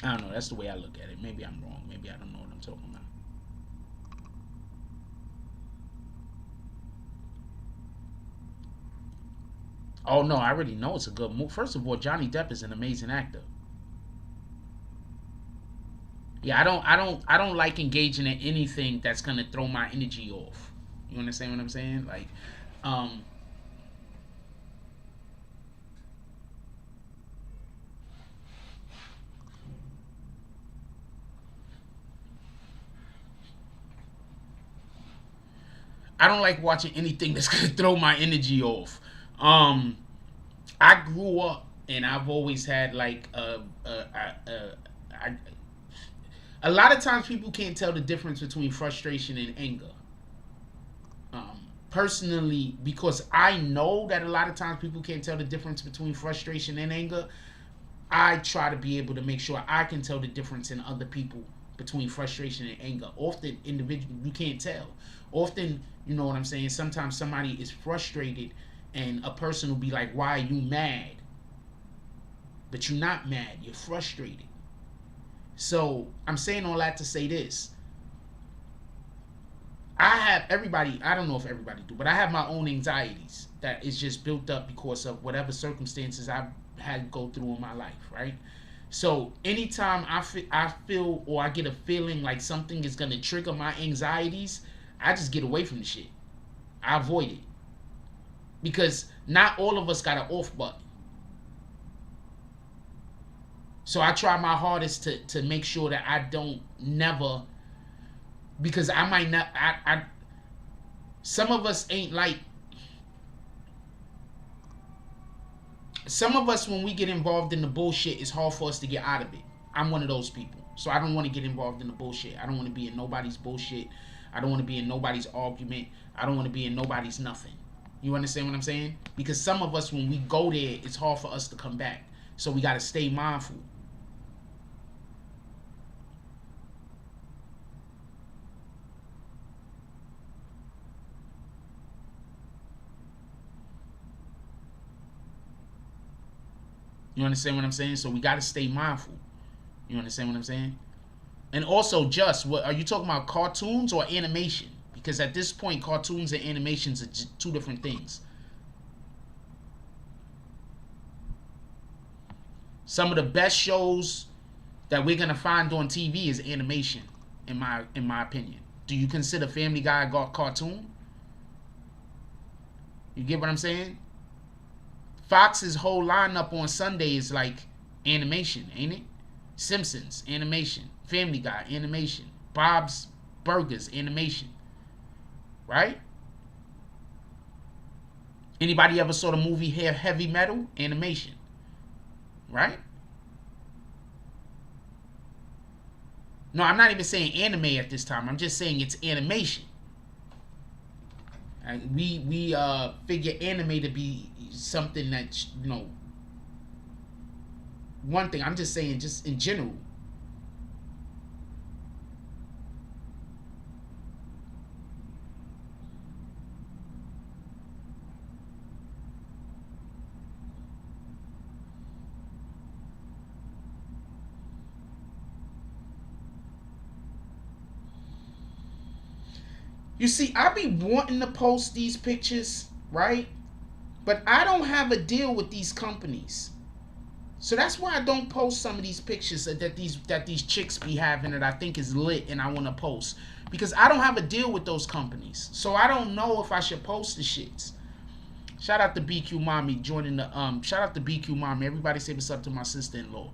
[SPEAKER 3] I don't know. That's the way I look at it. Maybe I'm wrong. Maybe I don't know what I'm talking about. Oh no, I already know it's a good move. First of all, Johnny Depp is an amazing actor. Yeah, I don't like engaging in anything that's gonna throw my energy off. You understand what I'm saying? Like, um, I don't like watching anything that's gonna throw my energy off. Um, I grew up and I've always had like I, a lot of times people can't tell the difference between frustration and anger. Personally, because I know that a lot of times people can't tell the difference between frustration and anger, I try to be able to make sure I can tell the difference in other people between frustration and anger. Often, individual you can't tell. Often, you know what I'm saying. Sometimes somebody is frustrated, and a person will be like, "Why are you mad?" But you're not mad. You're frustrated. So I'm saying all that to say this: I have everybody. I don't know if everybody do, but I have my own anxieties that is just built up because of whatever circumstances I've had to go through in my life, right? So anytime I feel or I get a feeling like something is gonna trigger my anxieties, I just get away from the shit. I avoid it because not all of us got an off button. So I try my hardest to make sure that I don't never, because I might not. Some of us ain't like, some of us when we get involved in the bullshit, it's hard for us to get out of it. I'm one of those people. So I don't want to get involved in the bullshit. I don't want to be in nobody's bullshit. I don't want to be in nobody's argument. I don't want to be in nobody's nothing. You understand what I'm saying? Because some of us, when we go there, it's hard for us to come back. So we got to stay mindful. You understand what I'm saying? So we got to stay mindful. You understand what I'm saying? And also, just what are you talking about? Cartoons or animation? Because at this point, cartoons and animations are two different things. Some of the best shows that we're gonna find on TV is animation, in my opinion. Do you consider Family Guy a cartoon? You get what I'm saying? Fox's whole lineup on Sunday is like animation, ain't it? Simpsons, animation. Family Guy, animation. Bob's Burgers, animation. Right? Anybody ever saw the movie Heavy Metal? Animation. Right? No, I'm not even saying anime at this time. I'm just saying it's animation. We figure anime to be something that, one thing. I'm just saying, just in general. You see, I be wanting to post these pictures, right? But I don't have a deal with these companies. So that's why I don't post some of these pictures that these chicks be having that I think is lit and I want to post, because I don't have a deal with those companies. So I don't know if I should post the shits. Shout out to BQ Mommy joining the shout out to BQ Mommy. Everybody say what's up to my sister-in-law.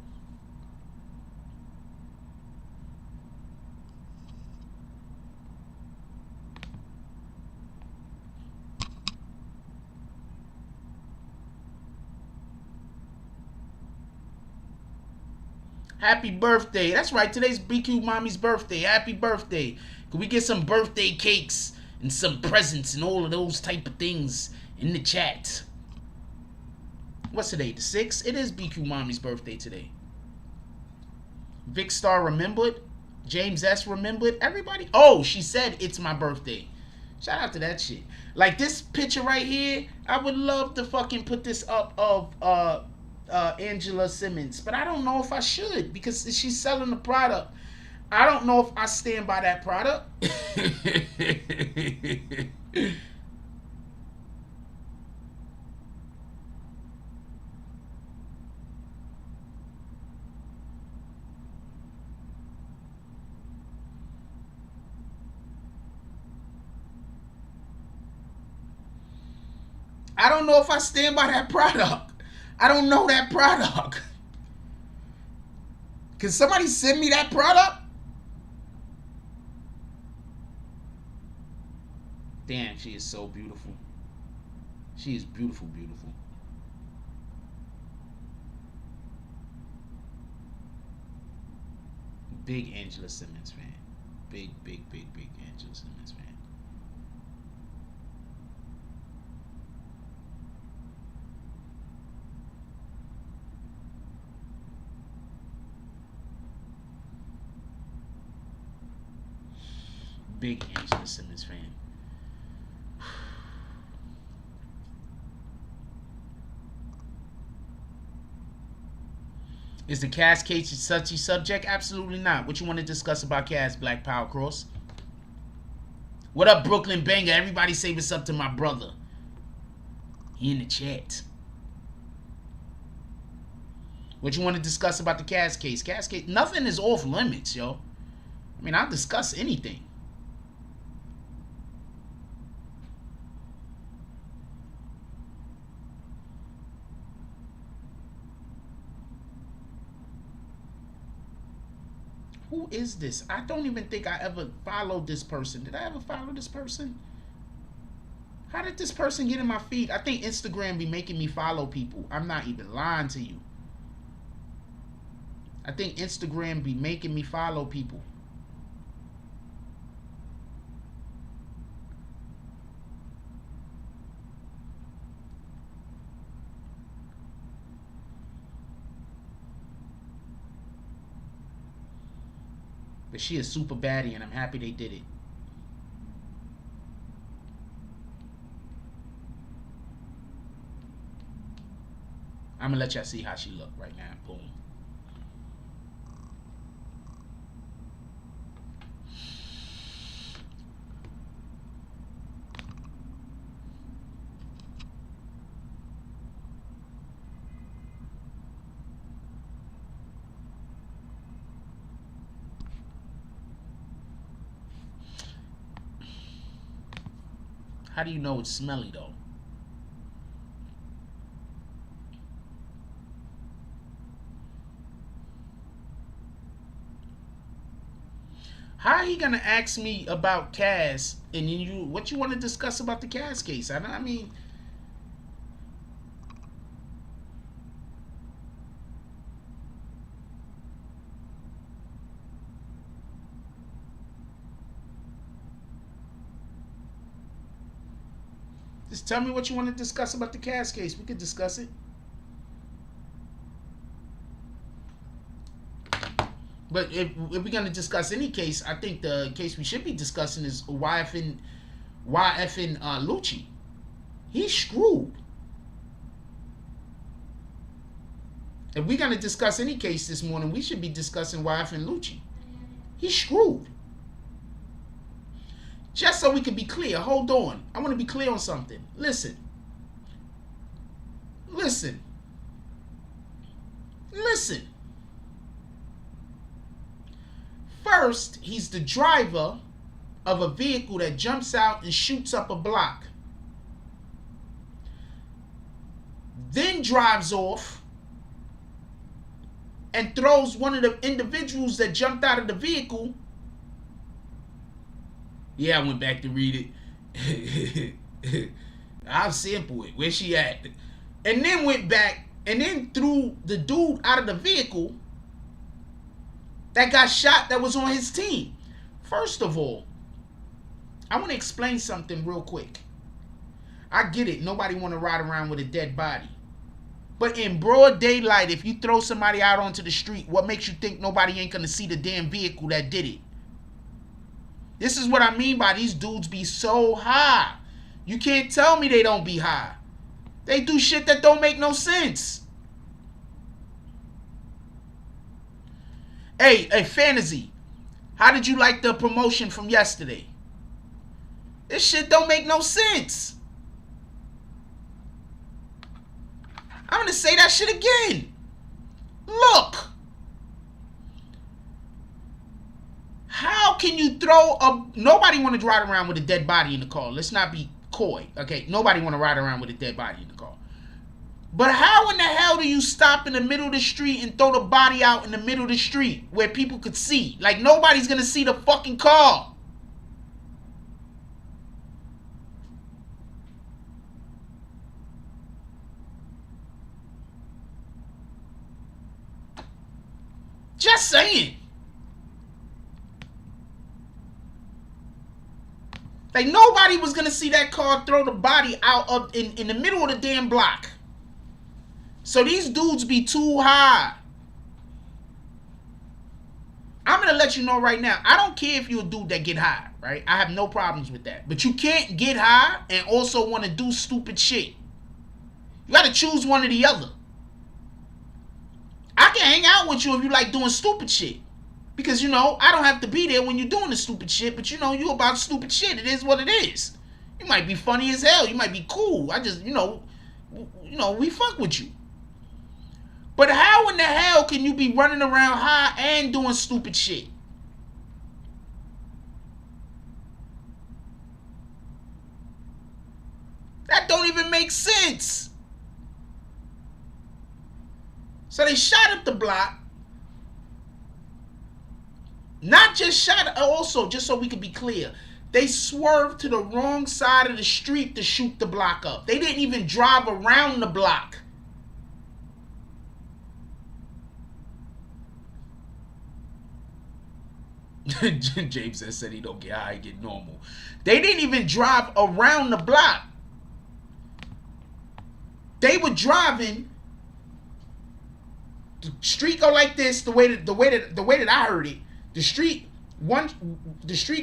[SPEAKER 3] Happy birthday. That's right. Today's BQ Mommy's birthday. Happy birthday. Can we get some birthday cakes and some presents and all of those type of things in the chat? What's today? The 6th? It is BQ Mommy's birthday today. Vic Star remembered. James S remembered. Everybody. Oh, she said it's my birthday. Shout out to that shit. Like this picture right here, I would love to fucking put this up of Angela Simmons, but I don't know if I should, because she's selling the product. I don't know if I stand by that product. I don't know if I stand by that product. I don't know that product. Can somebody send me that product? Damn, she is so beautiful. She is beautiful, beautiful. Big Angela Simmons fan. Big Angela Simmons fan. Big Angela Simmons fan. Is the Cass case a touchy subject? Absolutely not. What you want to discuss about Cass, Black Power Cross? What up, Brooklyn Banger? Everybody say what's up to my brother. He in the chat. What you want to discuss about the Cass case? Cass case, nothing is off limits, yo. I mean, I'll discuss anything. Who is this? I don't even think I ever followed this person. Did I ever follow this person? How did this person get in my feed? I think Instagram be making me follow people. I'm not even lying to you. I think Instagram be making me follow people. But she is super baddie, and I'm happy they did it. I'm gonna let y'all see how she look right now. Boom. How do you know it's smelly though? How are he gonna ask me about Cass and then what you want to discuss about the Cass case? I mean, just tell me what you want to discuss about the Cass case. We could discuss it. But if we're going to discuss any case, I think the case we should be discussing is YFN Lucci. He's screwed. If we're going to discuss any case this morning, we should be discussing YFN Lucci. He's screwed. Just so we can be clear. Hold on. I want to be clear on something. Listen. Listen. Listen. First, he's the driver of a vehicle that jumps out and shoots up a block. Then drives off and throws one of the individuals that jumped out of the vehicle. Yeah, I went back to read it. I'll sample it. Where's she at? And then went back and then threw the dude out of the vehicle that got shot that was on his team. First of all, I want to explain something real quick. I get it. Nobody want to ride around with a dead body. But in broad daylight, if you throw somebody out onto the street, what makes you think nobody ain't going to see the damn vehicle that did it? This is what I mean by these dudes be so high. You can't tell me they don't be high. They do shit that don't make no sense. Hey, Fantasy, how did you like the promotion from yesterday? This shit don't make no sense. I'm going to say that shit again. Look. How can you throw a... Nobody want to ride around with a dead body in the car. Let's not be coy, okay? Nobody want to ride around with a dead body in the car. But how in the hell do you stop in the middle of the street and throw the body out in the middle of the street where people could see? Like, nobody's going to see the fucking car. Just saying. Like, nobody was going to see that car throw the body out of in the middle of the damn block. So these dudes be too high. I'm going to let you know right now. I don't care if you're a dude that get high, right? I have no problems with that. But you can't get high and also want to do stupid shit. You got to choose one or the other. I can hang out with you if you like doing stupid shit. Because, you know, I don't have to be there when you're doing the stupid shit. But, you know, you about stupid shit. It is what it is. You might be funny as hell. You might be cool. I just, you know, we fuck with you. But how in the hell can you be running around high and doing stupid shit? That don't even make sense. So they shot up the block. Not just shot, also, just so we can be clear, they swerved to the wrong side of the street to shoot the block up. They didn't even drive around the block. James said he don't get high, he get normal. They didn't even drive around the block. They were driving. The street go like this. The way that I heard it. The street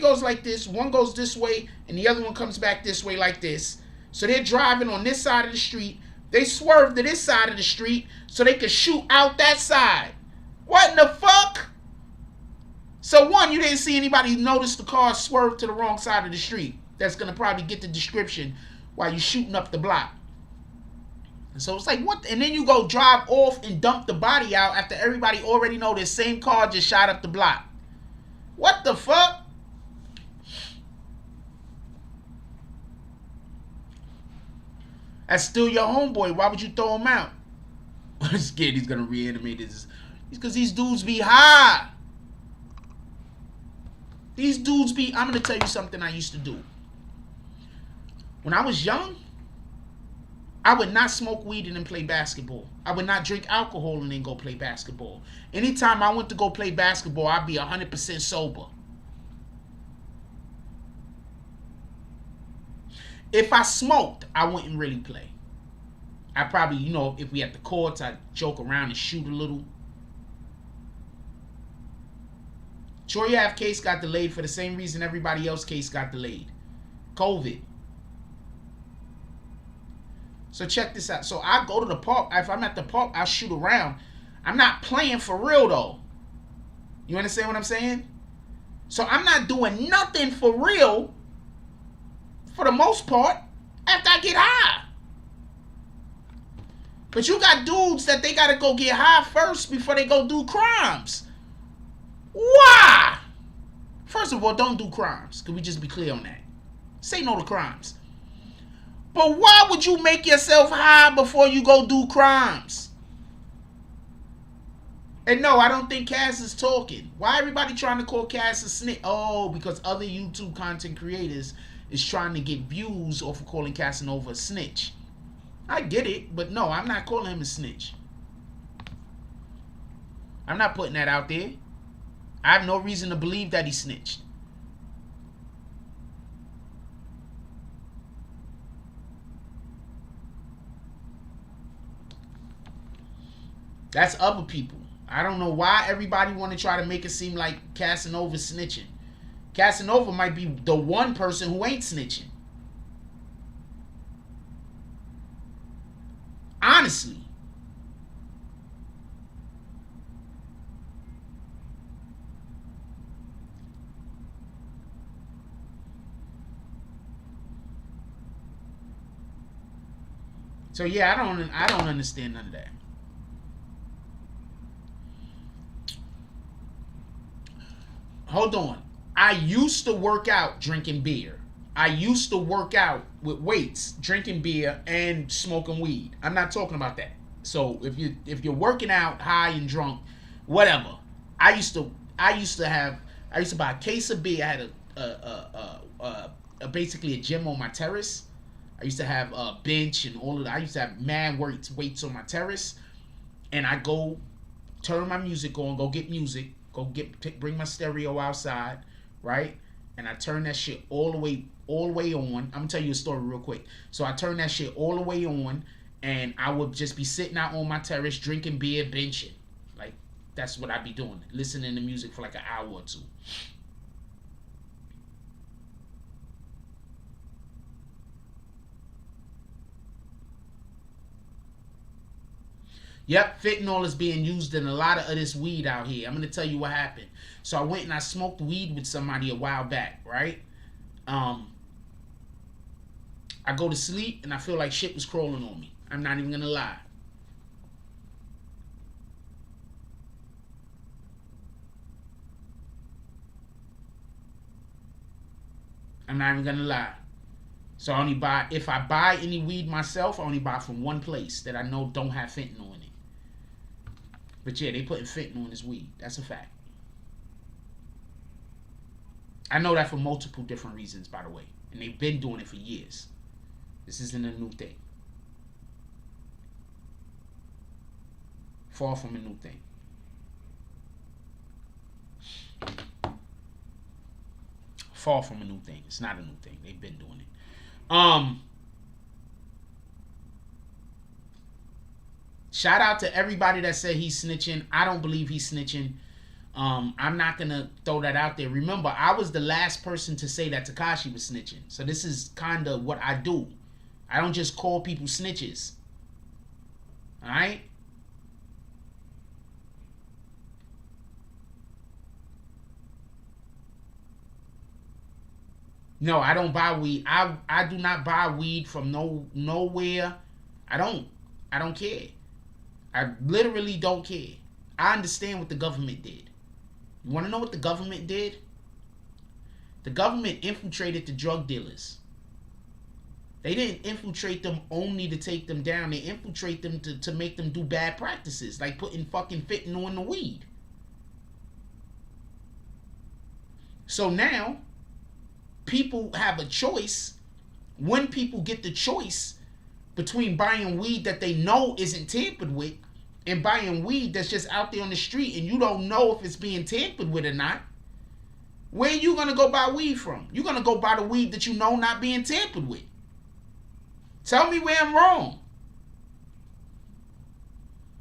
[SPEAKER 3] goes like this. One goes this way, and the other one comes back this way like this. So they're driving on this side of the street. They swerved to this side of the street so they could shoot out that side. What in the fuck? So one, you didn't see anybody notice the car swerved to the wrong side of the street. That's going to probably get the description while you're shooting up the block. And so it's like, what? And then you go drive off and dump the body out after everybody already know this same car just shot up the block. What the fuck? That's still your homeboy. Why would you throw him out? I'm scared he's going to reanimate this. It's because these dudes be high. These dudes be... I'm going to tell you something I used to do. When I was young, I would not smoke weed and then play basketball. I would not drink alcohol and then go play basketball. Anytime I went to go play basketball, I'd be 100% sober. If I smoked, I wouldn't really play. I probably, you know, if we at the courts, I'd joke around and shoot a little. Chorev case got delayed for the same reason everybody else case got delayed. COVID. So check this out. So I go to the park. If I'm at the park, I'll shoot around. I'm not playing for real though. You understand what I'm saying? So I'm not doing nothing for real for the most part, after I get high. But you got dudes that they gotta go get high first before they go do crimes. Why? First of all, don't do crimes. Can we just be clear on that? Say no to crimes. But why would you make yourself high before you go do crimes? And no, I don't think Cass is talking. Why everybody trying to call Cass a snitch? Oh, because other YouTube content creators is trying to get views off of calling Casanova a snitch. I get it, but no, I'm not calling him a snitch. I'm not putting that out there. I have no reason to believe that he snitched. That's other people. I don't know why everybody want to try to make it seem like Casanova's snitching. Casanova might be the one person who ain't snitching. Honestly. So yeah, I don't understand none of that. Hold on. I used to work out drinking beer. I used to work out with weights, drinking beer and smoking weed. I'm not talking about that. So if you're working out high and drunk, whatever. I used to buy a case of beer. I had basically a gym on my terrace. I used to have a bench and all of that. I used to have mad weights on my terrace, and I go turn my music on, go get music, bring my stereo outside, right? And I turn that shit all the way on. I'm gonna tell you a story real quick. So I turn that shit all the way on, and I would just be sitting out on my terrace drinking beer, benching. Like, that's what I'd be doing, listening to music for like an hour or two. Yep, fentanyl is being used in a lot of this weed out here. I'm going to tell you what happened. So I went and I smoked weed with somebody a while back, right? I go to sleep and I feel like shit was crawling on me. I'm not even going to lie. I'm not even going to lie. So I only buy, if I buy any weed myself, I only buy from one place that I know don't have fentanyl in it. But yeah, they putting fentanyl in this weed. That's a fact. I know that for multiple different reasons, by the way. And they've been doing it for years. This isn't a new thing. Far from a new thing. Far from a new thing. It's not a new thing. They've been doing it. Shout out to everybody that said he's snitching. I don't believe he's snitching. I'm not going to throw that out there. Remember, I was the last person to say that Tekashi was snitching. So this is kind of what I do. I don't just call people snitches. Alright? No, I don't buy weed. I do not buy weed from nowhere. I don't care. I literally don't care. I understand what the government did. You want to know what the government did? The government infiltrated the drug dealers. They didn't infiltrate them only to take them down. They infiltrate them to make them do bad practices, like putting fucking fentanyl in the weed. So now, people have a choice. When people get the choice between buying weed that they know isn't tampered with and buying weed that's just out there on the street and you don't know if it's being tampered with or not, where are you going to go buy weed from? You're going to go buy the weed that you know not being tampered with. Tell me where I'm wrong.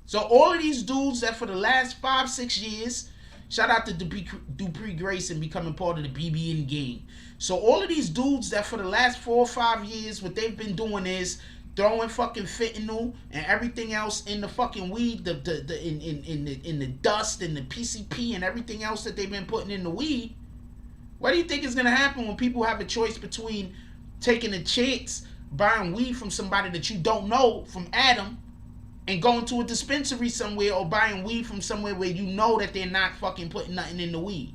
[SPEAKER 3] So all of these dudes that for the last 5-6 years, shout out to Dupree Grayson becoming part of the BBN gang. So all of these dudes that for the last 4 or 5 years, what they've been doing is throwing fucking fentanyl and everything else in the fucking weed, in the dust and the PCP and everything else that they've been putting in the weed. What do you think is gonna happen when people have a choice between taking a chance, buying weed from somebody that you don't know, from Adam, and going to a dispensary somewhere, or buying weed from somewhere where you know that they're not fucking putting nothing in the weed.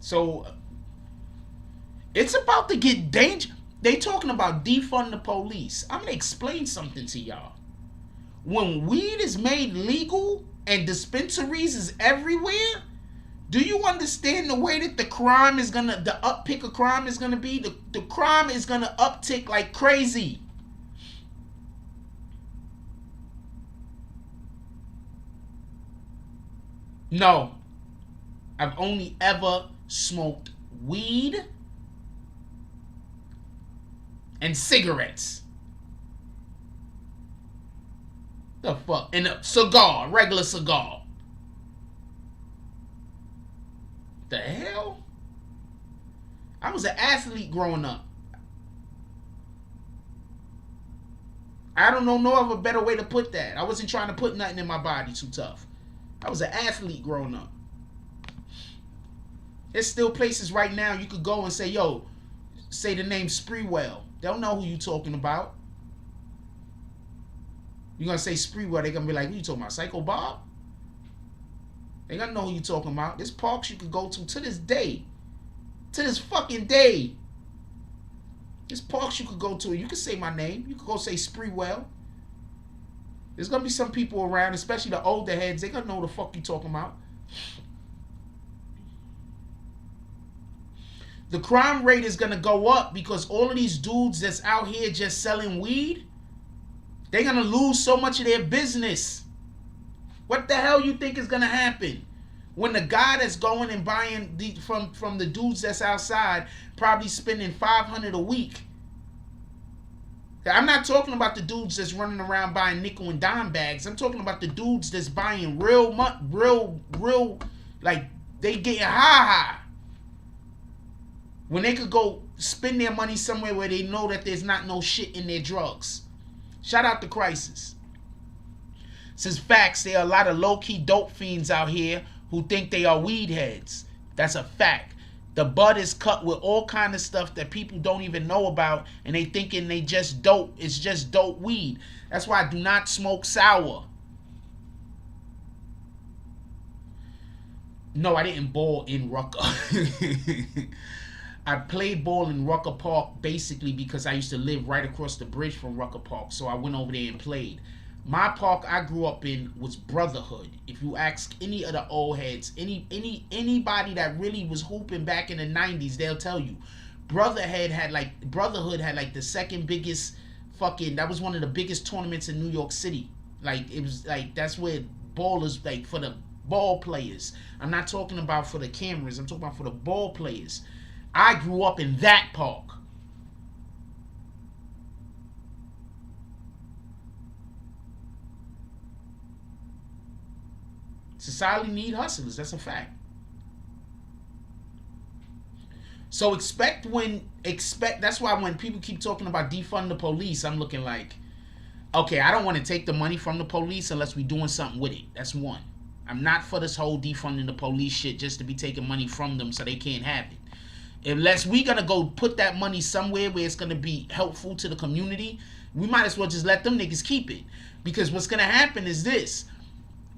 [SPEAKER 3] So it's about to get dangerous. They talking about defund the police. I'm gonna explain something to y'all. When weed is made legal and dispensaries is everywhere, do you understand the way that the uptick of crime is gonna be? The crime is gonna uptick like crazy. No, I've only ever smoked weed and cigarettes. The fuck? And a cigar, regular cigar. The hell? I was an athlete growing up. I don't know no other better way to put that. I wasn't trying to put nothing in my body too tough. I was an athlete growing up. There's still places right now you could go and say, yo, say the name Spreewell. They'll know who you talking about. You're going to say Spreewell, they're going to be like, who you talking about, Psycho Bob? They going to know who you talking about. There's parks you could go to this day. To this fucking day. There's parks you could go to. You could say my name. You could go say Spreewell. There's going to be some people around, especially the older heads. They going to know who the fuck you talking about. The crime rate is going to go up because all of these dudes that's out here just selling weed, they're going to lose so much of their business. What the hell you think is going to happen? When the guy that's going and buying from the dudes that's outside, probably spending $500 a week. I'm not talking about the dudes that's running around buying nickel and dime bags. I'm talking about the dudes that's buying real, like they getting high. When they could go spend their money somewhere where they know that there's not no shit in their drugs. Shout out to Crisis. Since facts, there are a lot of low-key dope fiends out here who think they are weed heads. That's a fact. The bud is cut with all kind of stuff that people don't even know about, and they thinking they just dope. It's just dope weed. That's why I do not smoke sour. No, I didn't ball in Rucker. I played ball in Rucker Park basically because I used to live right across the bridge from Rucker Park, so I went over there and played. My park I grew up in was Brotherhood. If you ask any of the old heads, anybody that really was hooping back in the 90s, they'll tell you Brotherhood had like the second biggest fucking, that was one of the biggest tournaments in New York City. Like it was like, that's where ballers, like for the ball players. I'm not talking about for the cameras, I'm talking about for the ball players. I grew up in that park. Society need hustlers. That's a fact. So that's why when people keep talking about defund the police, I'm looking like, okay, I don't want to take the money from the police unless we're doing something with it. That's one. I'm not for this whole defunding the police shit just to be taking money from them so they can't have it. Unless we gonna go put that money somewhere where it's gonna be helpful to the community, we might as well just let them niggas keep it. Because what's gonna happen is this.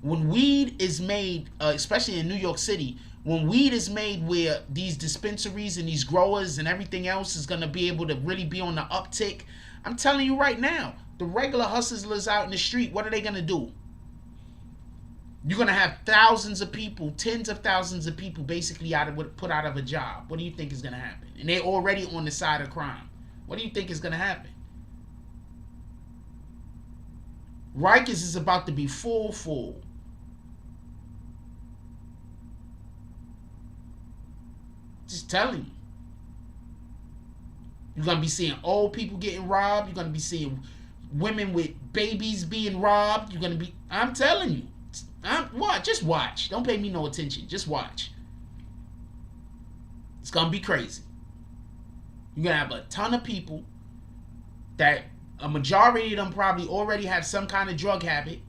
[SPEAKER 3] When weed is made, especially in New York City, when weed is made where these dispensaries and these growers and everything else is gonna be able to really be on the uptick, I'm telling you right now, the regular hustlers out in the street, what are they gonna do? You're going to have thousands of people, tens of thousands of people basically put out of a job. What do you think is going to happen? And they're already on the side of crime. What do you think is going to happen? Rikers is about to be full. Just telling you. You're going to be seeing old people getting robbed. You're going to be seeing women with babies being robbed. You're going to be, I'm telling you. Just watch. Don't pay me no attention. Just watch. It's going to be crazy. You're going to have a ton of people that a majority of them probably already have some kind of drug habit,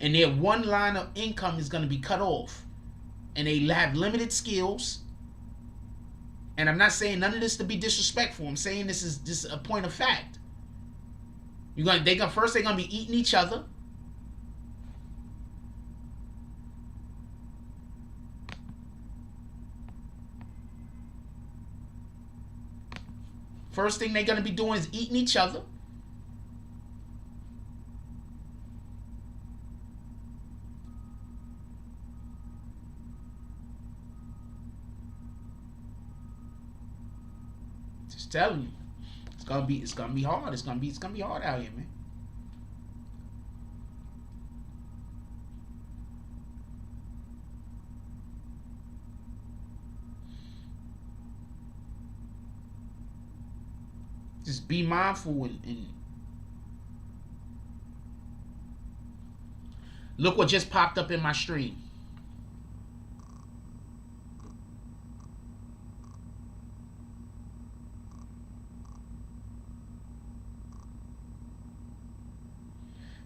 [SPEAKER 3] and their one line of income is going to be cut off, and they have limited skills. And I'm not saying none of this to be disrespectful. I'm saying this is just a point of fact. They're gonna be eating each other. First thing they're gonna be doing is eating each other. Just telling you, it's gonna be hard. It's gonna be hard out here, man. Just be mindful and look what just popped up in my stream.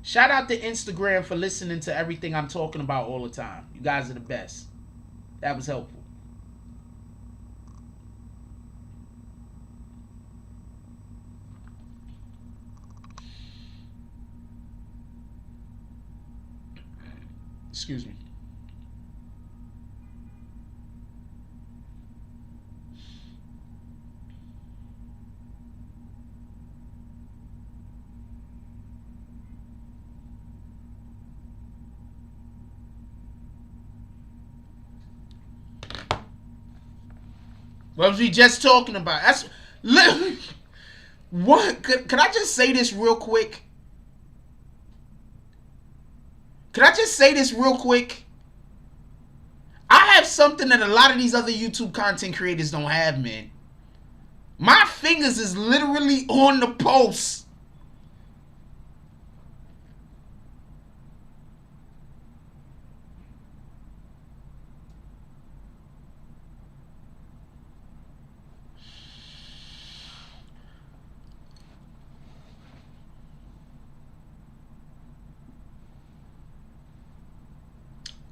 [SPEAKER 3] Shout out to Instagram for listening to everything I'm talking about all the time. You guys are the best. That was helpful. Excuse me. What was we just talking about? That's literally what. Could I just say this real quick? Can I just say this real quick? I have something that a lot of these other YouTube content creators don't have, man. My fingers is literally on the pulse.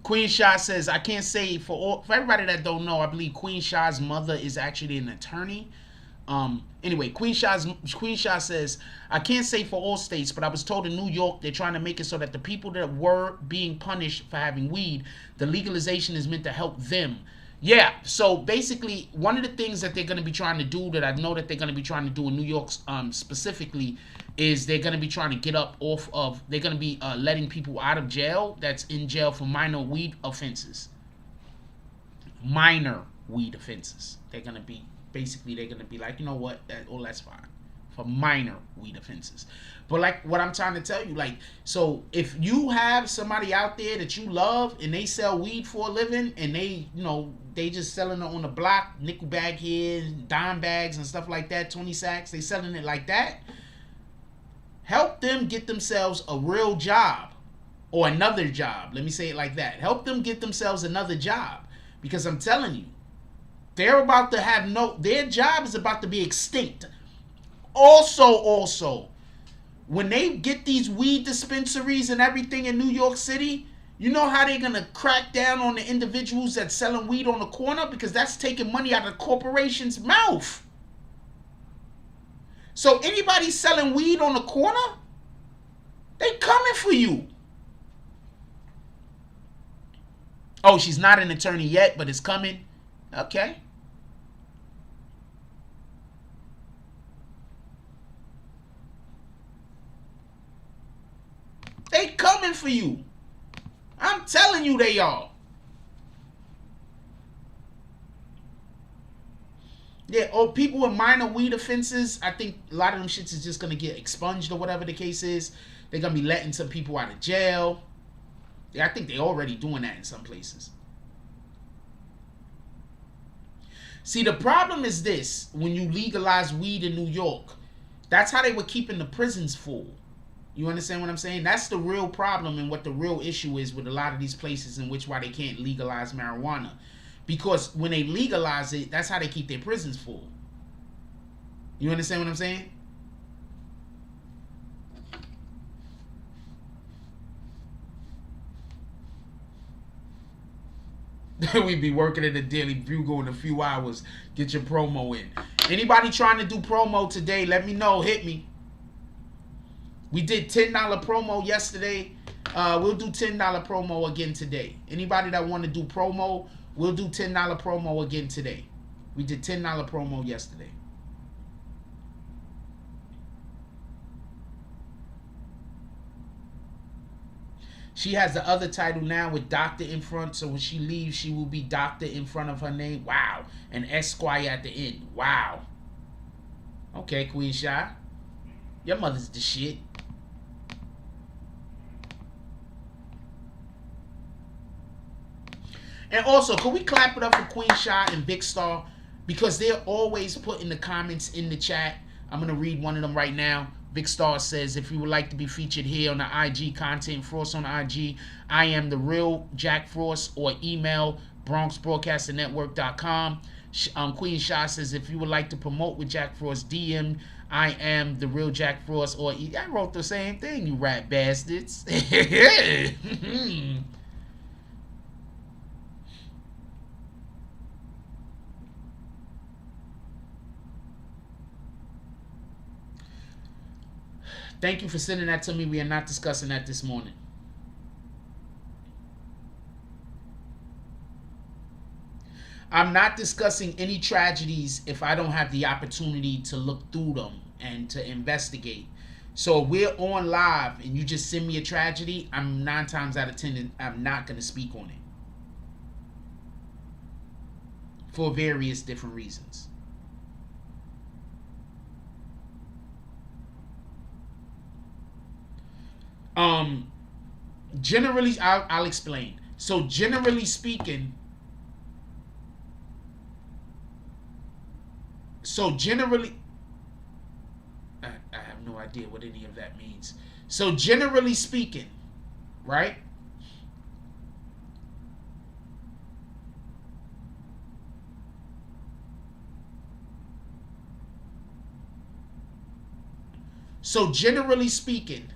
[SPEAKER 3] Queen Shah says, I can't say for everybody that don't know, I believe Queen Shah's mother is actually an attorney. Anyway, Queen Shah says, I can't say for all states, but I was told in New York they're trying to make it so that the people that were being punished for having weed, the legalization is meant to help them. Yeah, so basically one of the things that they're going to be trying to do, that I know that they're going to be trying to do in New York specifically, is they're going to be trying to get up off of, they're going to be letting people out of jail that's in jail for minor weed offenses. Minor weed offenses. They're going to be, basically they're going to be like, you know what, that's fine. For minor weed offenses. But like what I'm trying to tell you, like, so if you have somebody out there that you love and they sell weed for a living and they, you know, they just selling it on the block, nickel bag here, dime bags and stuff like that, 20 sacks, they selling it like that. Help them get themselves a real job or another job. Let me say it like that. Help them get themselves another job, because I'm telling you, they're about to have their job is about to be extinct. Also, when they get these weed dispensaries and everything in New York City, you know how they're going to crack down on the individuals that's selling weed on the corner? Because that's taking money out of the corporation's mouth. So anybody selling weed on the corner, they coming for you. Oh, she's not an attorney yet, but it's coming. Okay. They coming for you. I'm telling you they are. Yeah, people with minor weed offenses, I think a lot of them shits is just going to get expunged or whatever the case is. They're going to be letting some people out of jail. Yeah, I think they're already doing that in some places. See, the problem is this. When you legalize weed in New York, that's how they were keeping the prisons full. You understand what I'm saying? That's the real problem and what the real issue is with a lot of these places in which why they can't legalize marijuana. Because when they legalize it, that's how they keep their prisons full. You understand what I'm saying? We be working at the Daily Bugle in a few hours. Get your promo in. Anybody trying to do promo today, let me know. Hit me. We did $10 promo yesterday. We'll do $10 promo again today. Anybody that want to do promo, we'll do $10 promo again today. We did $10 promo yesterday. She has the other title now with Doctor in front, so when she leaves, she will be Doctor in front of her name. Wow. And Esquire at the end. Wow. Okay, Queen Shy. Your mother's the shit. And also, can we clap it up for Queen Shy and Big Star? Because they're always putting the comments in the chat. I'm going to read one of them right now. Big Star says, if you would like to be featured here on the IG content, Frost on IG, I am the real Jack Frost, or email BronxBroadcastingNetwork.com. Queen Shy says, if you would like to promote with Jack Frost, DM I am the real Jack Frost, or I wrote the same thing, you rat bastards. Thank you for sending that to me. We are not discussing that this morning. I'm not discussing any tragedies if I don't have the opportunity to look through them and to investigate. So if we're on live and you just send me a tragedy, I'm 9 times out of 10, I'm not going to speak on it. For various different reasons. Generally, I'll explain. So generally speaking, I have no idea what any of that means. So generally speaking, right? So generally speaking,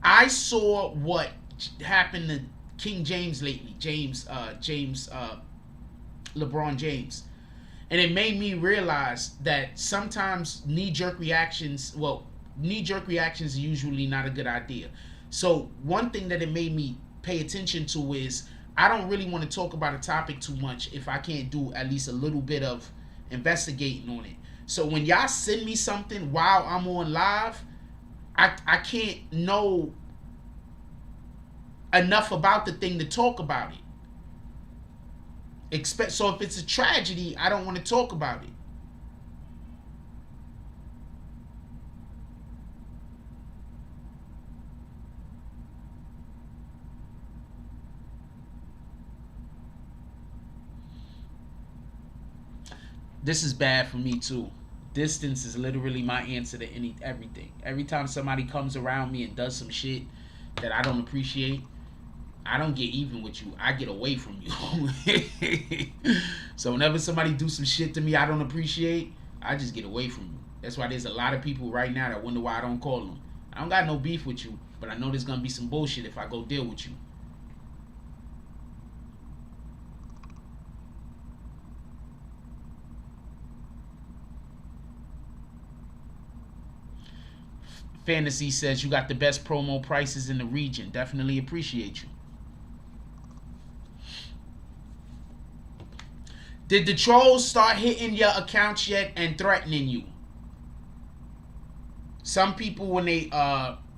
[SPEAKER 3] I saw what happened to King James lately, LeBron James, and it made me realize that sometimes knee-jerk reactions are usually not a good idea. So one thing that it made me pay attention to is I don't really want to talk about a topic too much if I can't do at least a little bit of investigating on it. So when y'all send me something while I'm on live, I can't know enough about the thing to talk about it. So if it's a tragedy, I don't want to talk about it. This is bad for me too. Distance is literally my answer to everything. Every time somebody comes around me and does some shit that I don't appreciate, I don't get even with you. I get away from you. So whenever somebody do some shit to me I don't appreciate, I just get away from you. That's why there's a lot of people right now that wonder why I don't call them. I don't got no beef with you, but I know there's gonna be some bullshit if I go deal with you. Fantasy says you got the best promo prices in the region. Definitely appreciate you. Did the trolls start hitting your accounts yet and threatening you? Some people, when they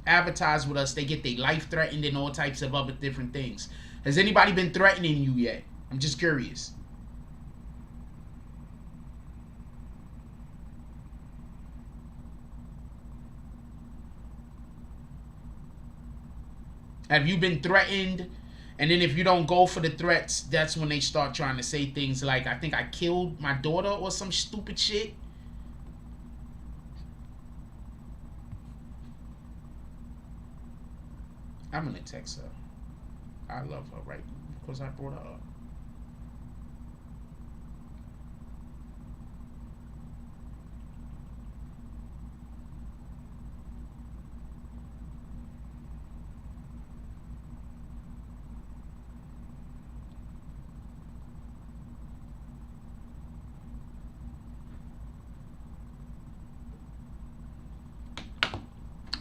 [SPEAKER 3] advertise with us, they get their life threatened and all types of other different things. Has anybody been threatening you yet? I'm just curious. Have you been threatened? And then if you don't go for the threats, that's when they start trying to say things like, I think I killed my daughter or some stupid shit. I'm gonna text her. I love her, right? Because I brought her up.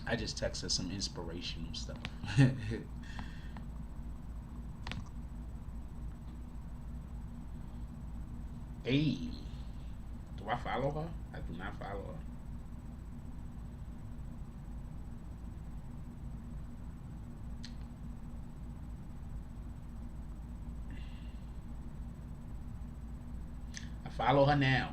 [SPEAKER 3] I just text her some inspirational stuff. Hey, do I follow her? I do not follow her. I follow her now.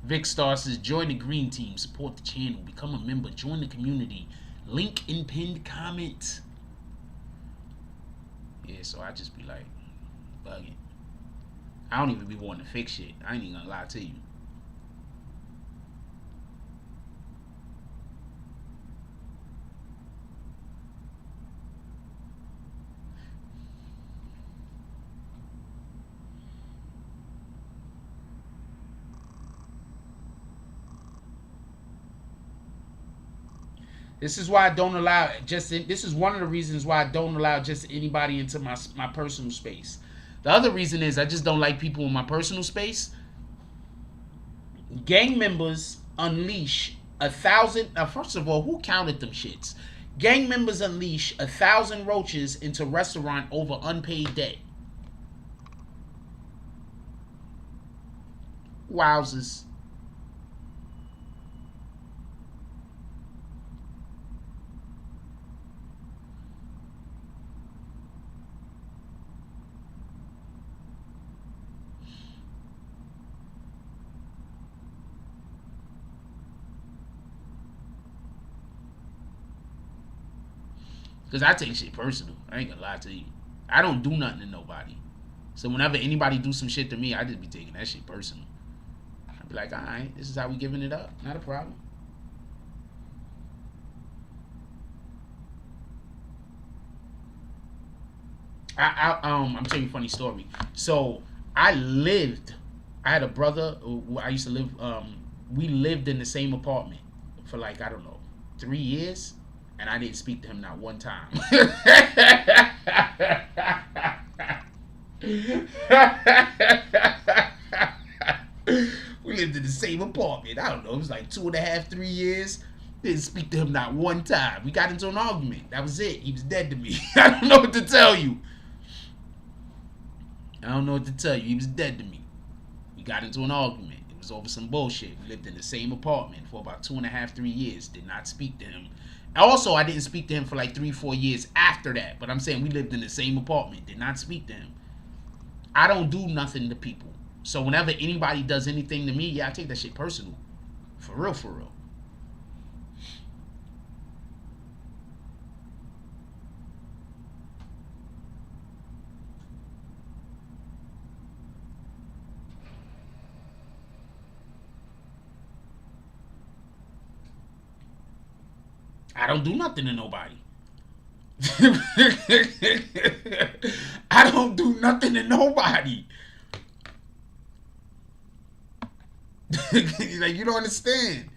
[SPEAKER 3] Vic Star says, join the green team, support the channel, become a member, join the community. Link in pinned comment. Yeah, so I just be like, bugging. I don't even be wanting to fix shit. I ain't even gonna lie to you. This is why I don't allow this is one of the reasons why I don't allow just anybody into my personal space. The other reason is I just don't like people in my personal space. Gang members unleash 1,000. First of all, who counted them shits? Gang members unleash 1,000 roaches into restaurant over unpaid debt. Wowzers. Because I take shit personal. I ain't gonna lie to you. I don't do nothing to nobody. So whenever anybody do some shit to me, I just be taking that shit personal. I be like, alright, this is how we giving it up. Not a problem. I'm telling you a funny story. So I had a brother who I used to live, we lived in the same apartment for like, I don't know, 3 years. And I didn't speak to him not one time. We lived in the same apartment. I don't know. It was like 2.5, 3 years. Didn't speak to him not one time. We got into an argument. That was it. He was dead to me. I don't know what to tell you. I don't know what to tell you. He was dead to me. We got into an argument. It was over some bullshit. We lived in the same apartment for about 2.5, 3 years. Did not speak to him. Also, I didn't speak to him for like 3, 4 years after that. But I'm saying we lived in the same apartment. Did not speak to him. I don't do nothing to people. So whenever anybody does anything to me, yeah, I take that shit personal. For real, for real. I don't do nothing to nobody. I don't do nothing to nobody. Like, you don't understand.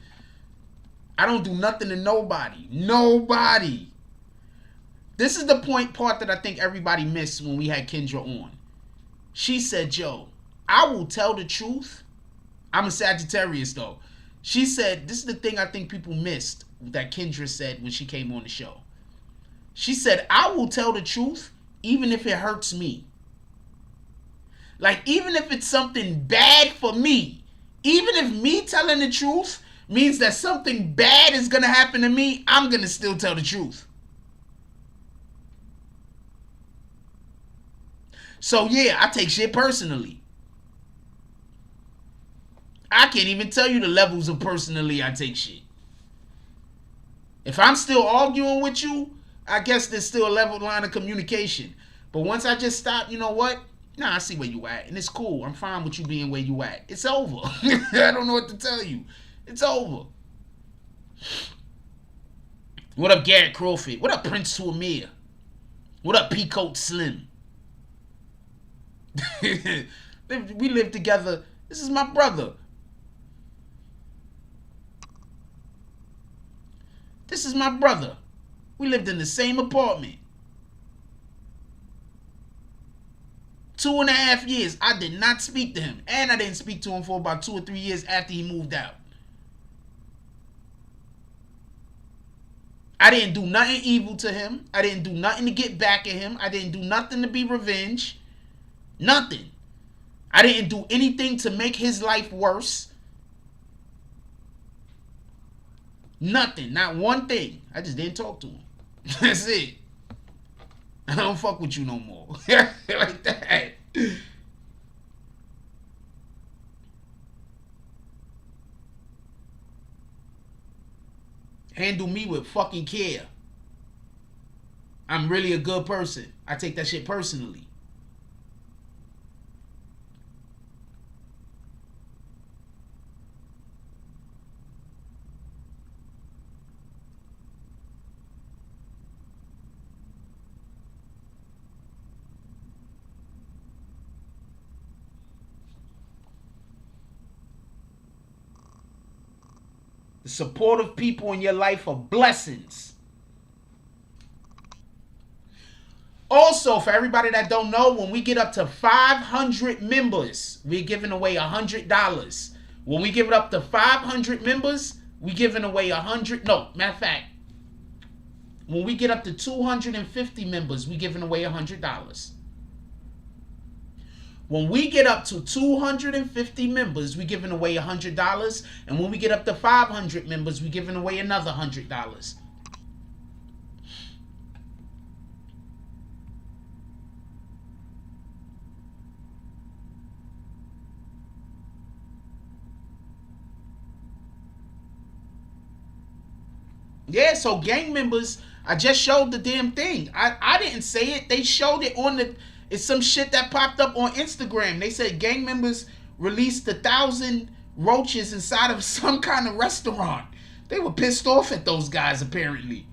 [SPEAKER 3] I don't do nothing to nobody. Nobody. This is the part that I think everybody missed when we had Kendra on. She said, Joe, I will tell the truth. I'm a Sagittarius, though. She said, this is the thing I think people missed that Kendra said when she came on the show. She said, I will tell the truth even if it hurts me. Like, even if it's something bad for me, even if me telling the truth means that something bad is going to happen to me, I'm going to still tell the truth. So, yeah, I take shit personally. I can't even tell you the levels of personally I take shit. If I'm still arguing with you, I guess there's still a level line of communication. But once I just stop, you know what? Nah, I see where you at. And it's cool. I'm fine with you being where you at. It's over. I don't know what to tell you. It's over. What up, Garrett Crawford? What up, Prince to Amir? What up, Peacoat Slim? We live together. This is my brother. This is my brother. We lived in the same apartment. 2.5 years. I did not speak to him. And I didn't speak to him for about 2 or 3 years after he moved out. I didn't do nothing evil to him. I didn't do nothing to get back at him. I didn't do nothing to be revenge. Nothing. I didn't do anything to make his life worse. Nothing. Not one thing. I just didn't talk to him. That's it. I don't fuck with you no more. Like that. Handle me with fucking care. I'm really a good person. I take that shit personally. The supportive people in your life are blessings. Also, for everybody that don't know, when we get up to 500 members, we're giving away $100. When we give it up to 500 members, we're giving away 100. No, matter of fact, when we get up to 250 members, we're giving away $100. When we get up to 250 members, we're giving away $100. And when we get up to 500 members, we're giving away another $100. Yeah, so gang members, I just showed the damn thing. I didn't say it. They showed it on the... It's some shit that popped up on Instagram. They said gang members released 1,000 roaches inside of some kind of restaurant. They were pissed off at those guys, apparently.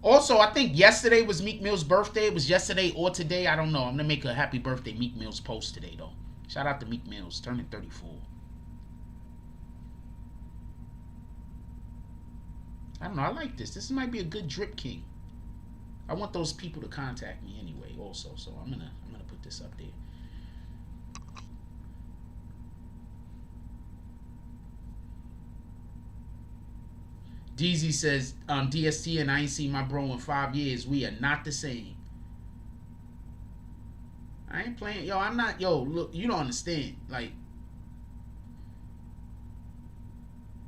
[SPEAKER 3] Also, I think yesterday was Meek Mill's birthday. It was yesterday or today. I don't know. I'm going to make a happy birthday Meek Mill's post today, though. Shout out to Meek Mill's, turning 34. I don't know. I like this. This might be a good drip king. I want those people to contact me anyway also. So I'm gonna put this up there. DZ says, DST and I ain't seen my bro in 5 years. We are not the same. I ain't playing. Yo, I'm not. Yo, look, you don't understand. Like,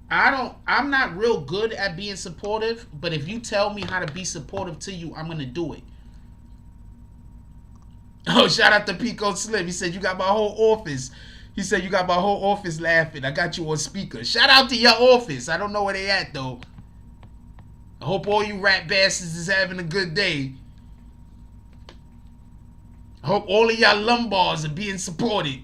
[SPEAKER 3] I'm not real good at being supportive, but if you tell me how to be supportive to you, I'm going to do it. Oh, shout out to Pico Slim. He said, you got my whole office. He said, you got my whole office laughing. I got you on speaker. Shout out to your office. I don't know where they at, though. I hope all you rat bastards is having a good day. I hope all of y'all lumbars are being supported.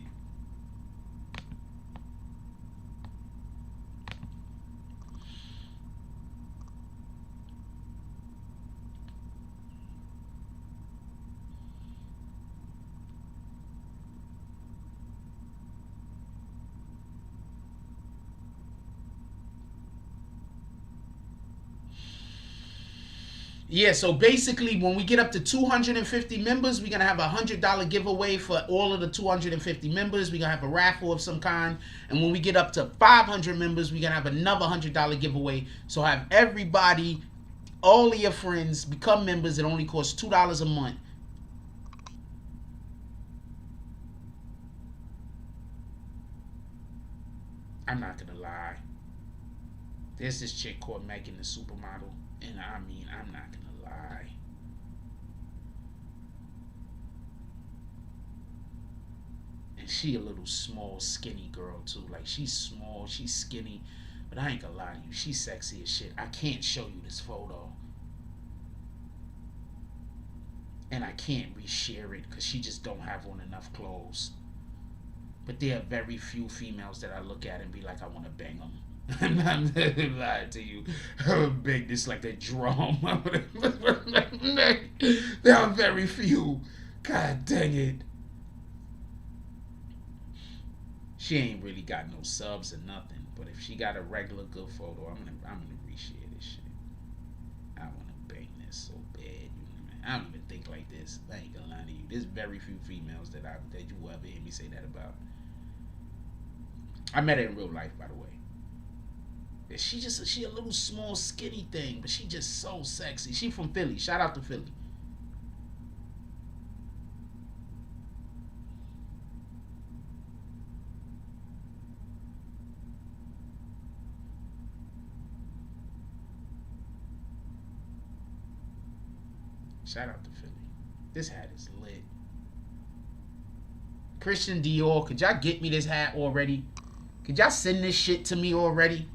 [SPEAKER 3] Yeah, so basically when we get up to 250 members, we're going to have a $100 giveaway for all of the 250 members. We're going to have a raffle of some kind. And when we get up to 500 members, we're going to have another $100 giveaway. So have everybody, all of your friends, become members. It only costs $2 a month. I'm not going to lie. There's this chick called Megan the Supermodel. And I mean, I'm not going to lie. And she a little small, skinny girl, too. Like, she's small, she's skinny. But I ain't going to lie to you. She's sexy as shit. I can't show you this photo. And I can't reshare it because she just don't have on enough clothes. But there are very few females that I look at and be like, I want to bang them. I'm not lying to you. Big this like a drum. There are very few. God dang it. She ain't really got no subs or nothing. But if she got a regular good photo, I'm gonna reshare this shit. I wanna bang this so bad. You know, I don't even think like this. I ain't gonna lie to you. There's very few females that you will ever hear me say that about. I met her in real life, by the way. She a little small skinny thing, but she just so sexy. She from Philly. Shout out to Philly. Shout out to Philly. This hat is lit. Christian Dior, could y'all get me this hat already? Could y'all send this shit to me already?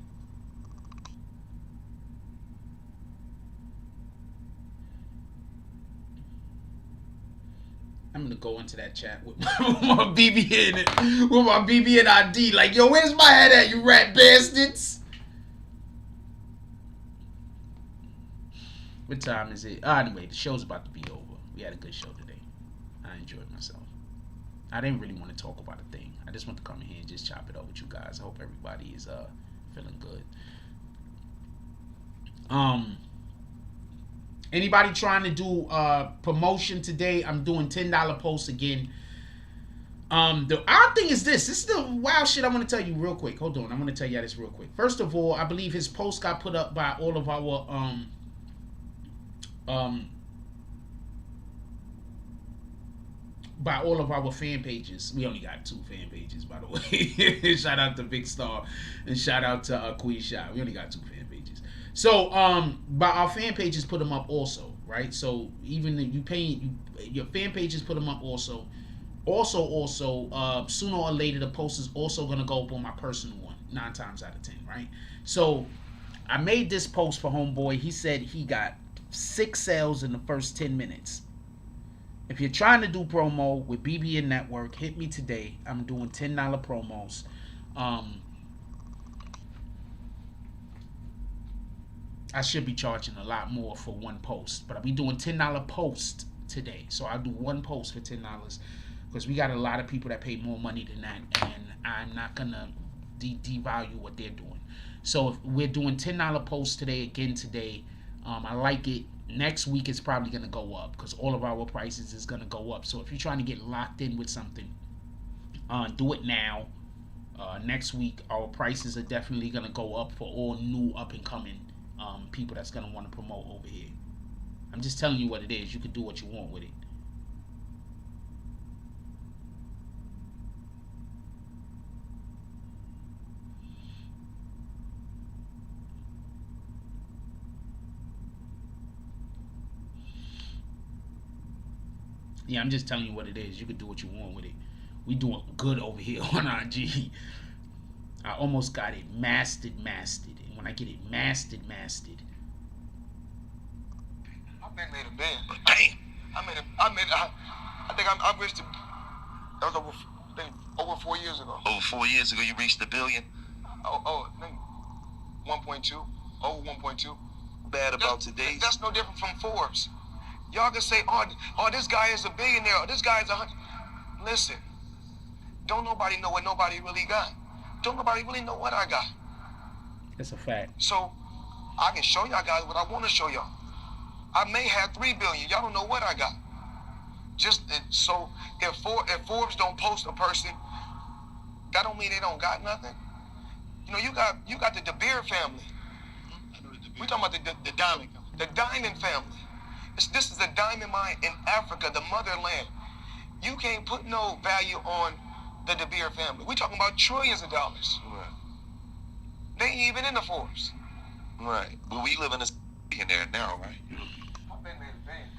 [SPEAKER 3] I'm gonna go into that chat with my BBN ID. Like, yo, where's my head at, you rat bastards? What time is it? Anyway, the show's about to be over. We had a good show today. I enjoyed myself. I didn't really want to talk about a thing. I just want to come in here and just chop it up with you guys. I hope everybody is feeling good. Anybody trying to do promotion today? I'm doing $10 posts again. The odd thing is this. This is the wild shit I want to tell you real quick. Hold on. I'm going to tell you this real quick. First of all, I believe his post got put up by all of our fan pages. We only got 2 fan pages, by the way. Shout out to Big Star and shout out to Queen Shot. We only got 2 fan pages. So, but our fan pages put them up also, right? So even if you pay, your fan pages put them up also. Also, sooner or later, the post is also gonna go up on my personal one, 9 times out of 10, right? So, I made this post for Homeboy. He said he got 6 sales in the first 10 minutes. If you're trying to do promo with BBN Network, hit me today. I'm doing $10 promos. I should be charging a lot more for one post, but I'll be doing $10 post today. So I'll do one post for $10 because we got a lot of people that pay more money than that, and I'm not gonna devalue what they're doing. So if we're doing $10 posts today, again today. I like it. Next week it's probably gonna go up because all of our prices is gonna go up. So if you're trying to get locked in with something, do it now. Next week our prices are definitely gonna go up for all new up and coming people that's gonna want to promote over here. I'm just telling you what it is. You can do what you want with it. Yeah, I'm just telling you what it is. You can do what you want with it. We doing good over here on IG. I almost got it mastered. And when I get it mastered.
[SPEAKER 4] I've been made a bed. Damn. I think I reached the, that was over 4 years ago.
[SPEAKER 5] Over 4 years ago, you reached the billion.
[SPEAKER 4] Oh, 1.2. Over 1.2.
[SPEAKER 5] Bad about today.
[SPEAKER 4] That's no different from Forbes. Y'all can say, oh, this guy is a billionaire. Or this guy is a hundred. Listen, don't nobody know what nobody really got. Don't nobody really know what I got.
[SPEAKER 3] That's a fact.
[SPEAKER 4] So I can show y'all guys what I want to show y'all. I may have 3 billion. Y'all don't know what I got. So if Forbes don't post a person, that don't mean they don't got nothing. You know, you got the De Beer family. We talking about the Diamond, the Diamond family. This is a diamond mine in Africa, the motherland. You can't put no value on the De Beer family. We talking about trillions of dollars.
[SPEAKER 5] Right.
[SPEAKER 4] They ain't even in the Forbes.
[SPEAKER 5] Right. But we live in a billionaire now, right?
[SPEAKER 4] I've been made a band.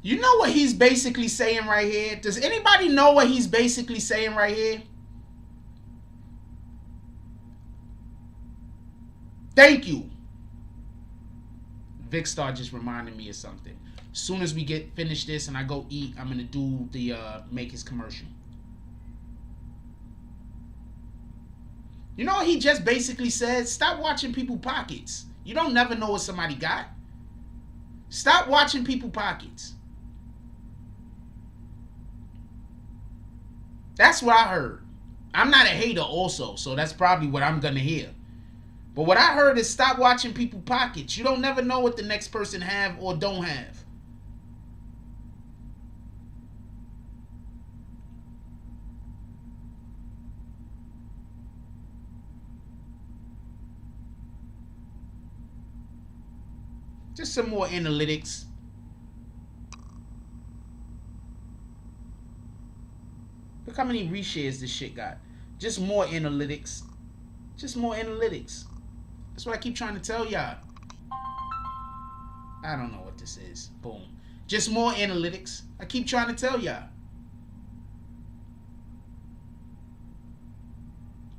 [SPEAKER 3] You know what he's basically saying right here? Does anybody know what he's basically saying right here? Thank you. Vic Star just reminded me of something. As soon as we finish this and I go eat, I'm gonna do the make his commercial. You know what he just basically said? Stop watching people pockets. You don't never know what somebody got. Stop watching people pockets. That's what I heard. I'm not a hater also, so that's probably what I'm gonna hear. But what I heard is stop watching people pockets. You don't never know what the next person have or don't have. Just some more analytics. Look how many reshares this shit got. Just more analytics. Just more analytics. That's what I keep trying to tell y'all. I don't know what this is. Boom. Just more analytics. I keep trying to tell y'all.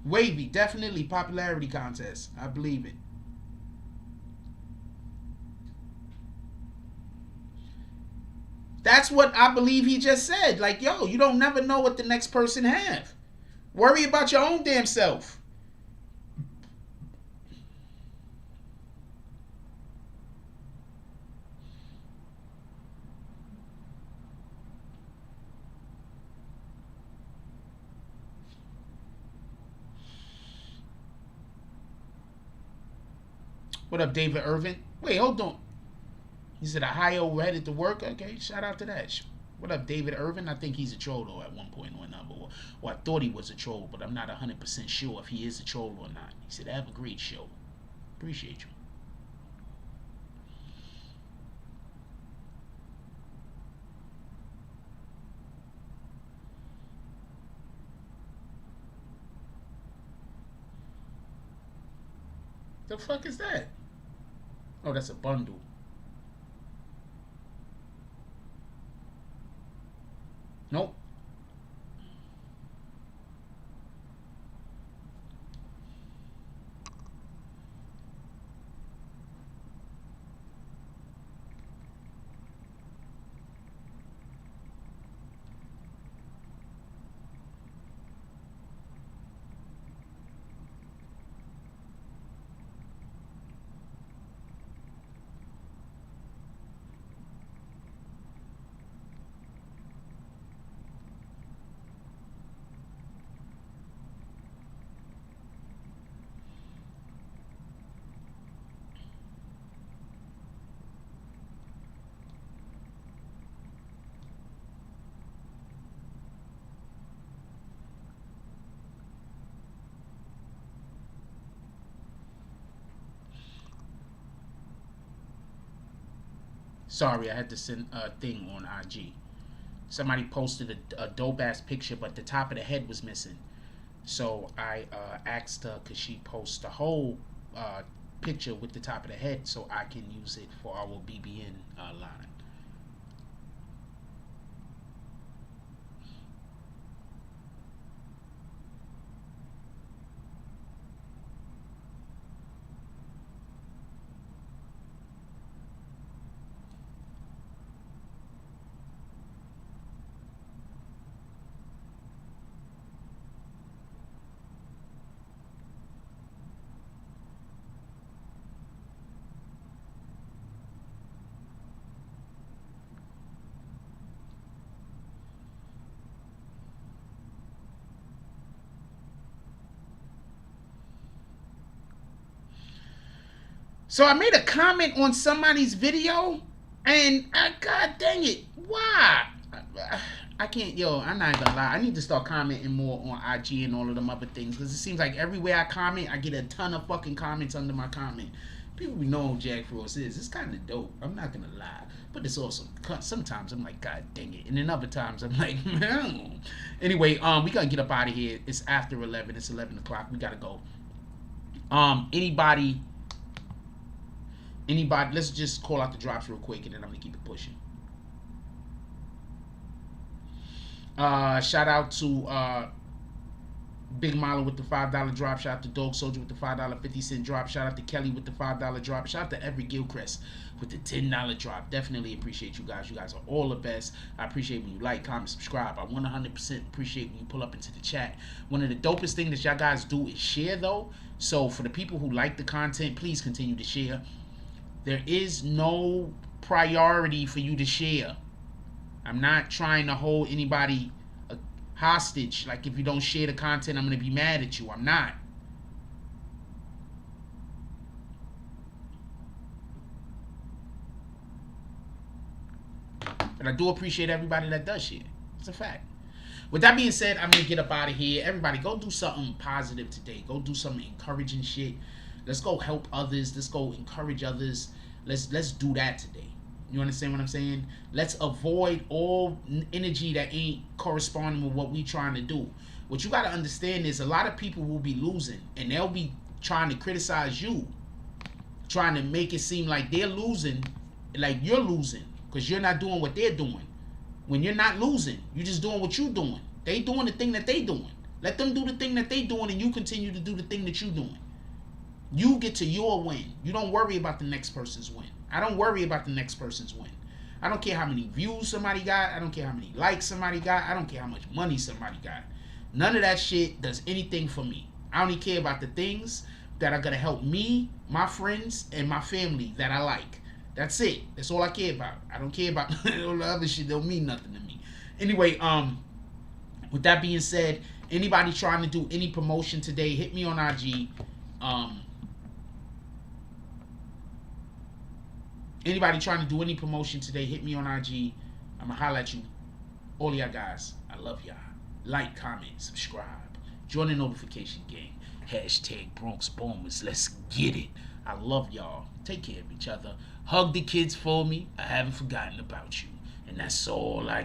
[SPEAKER 3] Wavy, definitely popularity contest. I believe it. That's what I believe he just said. Like, yo, you don't never know what the next person have. Worry about your own damn self. What up, David Irvin? Wait, hold on. He said Ohio headed to work. Okay, shout out to that. What up, David Irvin? I think he's a troll though at one point or another. Or I thought he was a troll, but I'm not 100% sure if he is a troll or not. He said, have a great show. Appreciate you. The fuck is that? Oh, that's a bundle. Nope. Sorry, I had to send a thing on IG. Somebody posted a dope ass picture, but the top of the head was missing. So I asked her, could she post the whole picture with the top of the head so I can use it for our BBN line. So I made a comment on somebody's video, and God dang it, why? I can't, yo, I'm not gonna lie. I need to start commenting more on IG and all of them other things, because it seems like everywhere I comment, I get a ton of fucking comments under my comment. People know who Jack Frost is. It's kind of dope. I'm not gonna lie, but it's also sometimes I'm like, God dang it, and then other times I'm like, man. Anyway, we gotta get up out of here. It's after 11. It's 11 o'clock. We gotta go. Anybody, let's just call out the drops real quick, and then I'm gonna keep it pushing. Shout out to Big Milo with the $5 drop. Shout out to Dog Soldier with the $5.50 drop. Shout out to Kelly with the $5 drop. Shout out to every Gilchrist with the $10 drop. Definitely appreciate you guys. You guys are all the best. I appreciate when you like, comment, subscribe. I 100% appreciate when you pull up into the chat. One of the dopest things that y'all guys do is share, though. So for the people who like the content, please continue to share. There is no priority for you to share. I'm not trying to hold anybody hostage. Like, if you don't share the content, I'm going to be mad at you. I'm not. But I do appreciate everybody that does share. It's a fact. With that being said, I'm going to get up out of here. Everybody, go do something positive today. Go do something encouraging shit. Let's go help others. Let's go encourage others. Let's do that today. You understand what I'm saying? Let's avoid all energy that ain't corresponding with what we trying to do. What you got to understand is a lot of people will be losing, and they'll be trying to criticize you, trying to make it seem like they're losing, like you're losing, because you're not doing what they're doing. When you're not losing, you're just doing what you're doing. They doing the thing that they doing. Let them do the thing that they doing, and you continue to do the thing that you doing. You get to your win. You don't worry about the next person's win. I don't worry about the next person's win. I don't care how many views somebody got. I don't care how many likes somebody got. I don't care how much money somebody got. None of that shit does anything for me. I only care about the things that are going to help me, my friends, and my family that I like. That's it. That's all I care about. I don't care about all the other shit. Don't mean nothing to me. Anyway, with that being said, anybody trying to do any promotion today, hit me on IG. Anybody trying to do any promotion today, hit me on IG. I'm going to holler at you. All y'all guys, I love y'all. Like, comment, subscribe. Join the notification gang. Hashtag Bronx Bombers. Let's get it. I love y'all. Take care of each other. Hug the kids for me. I haven't forgotten about you. And that's all I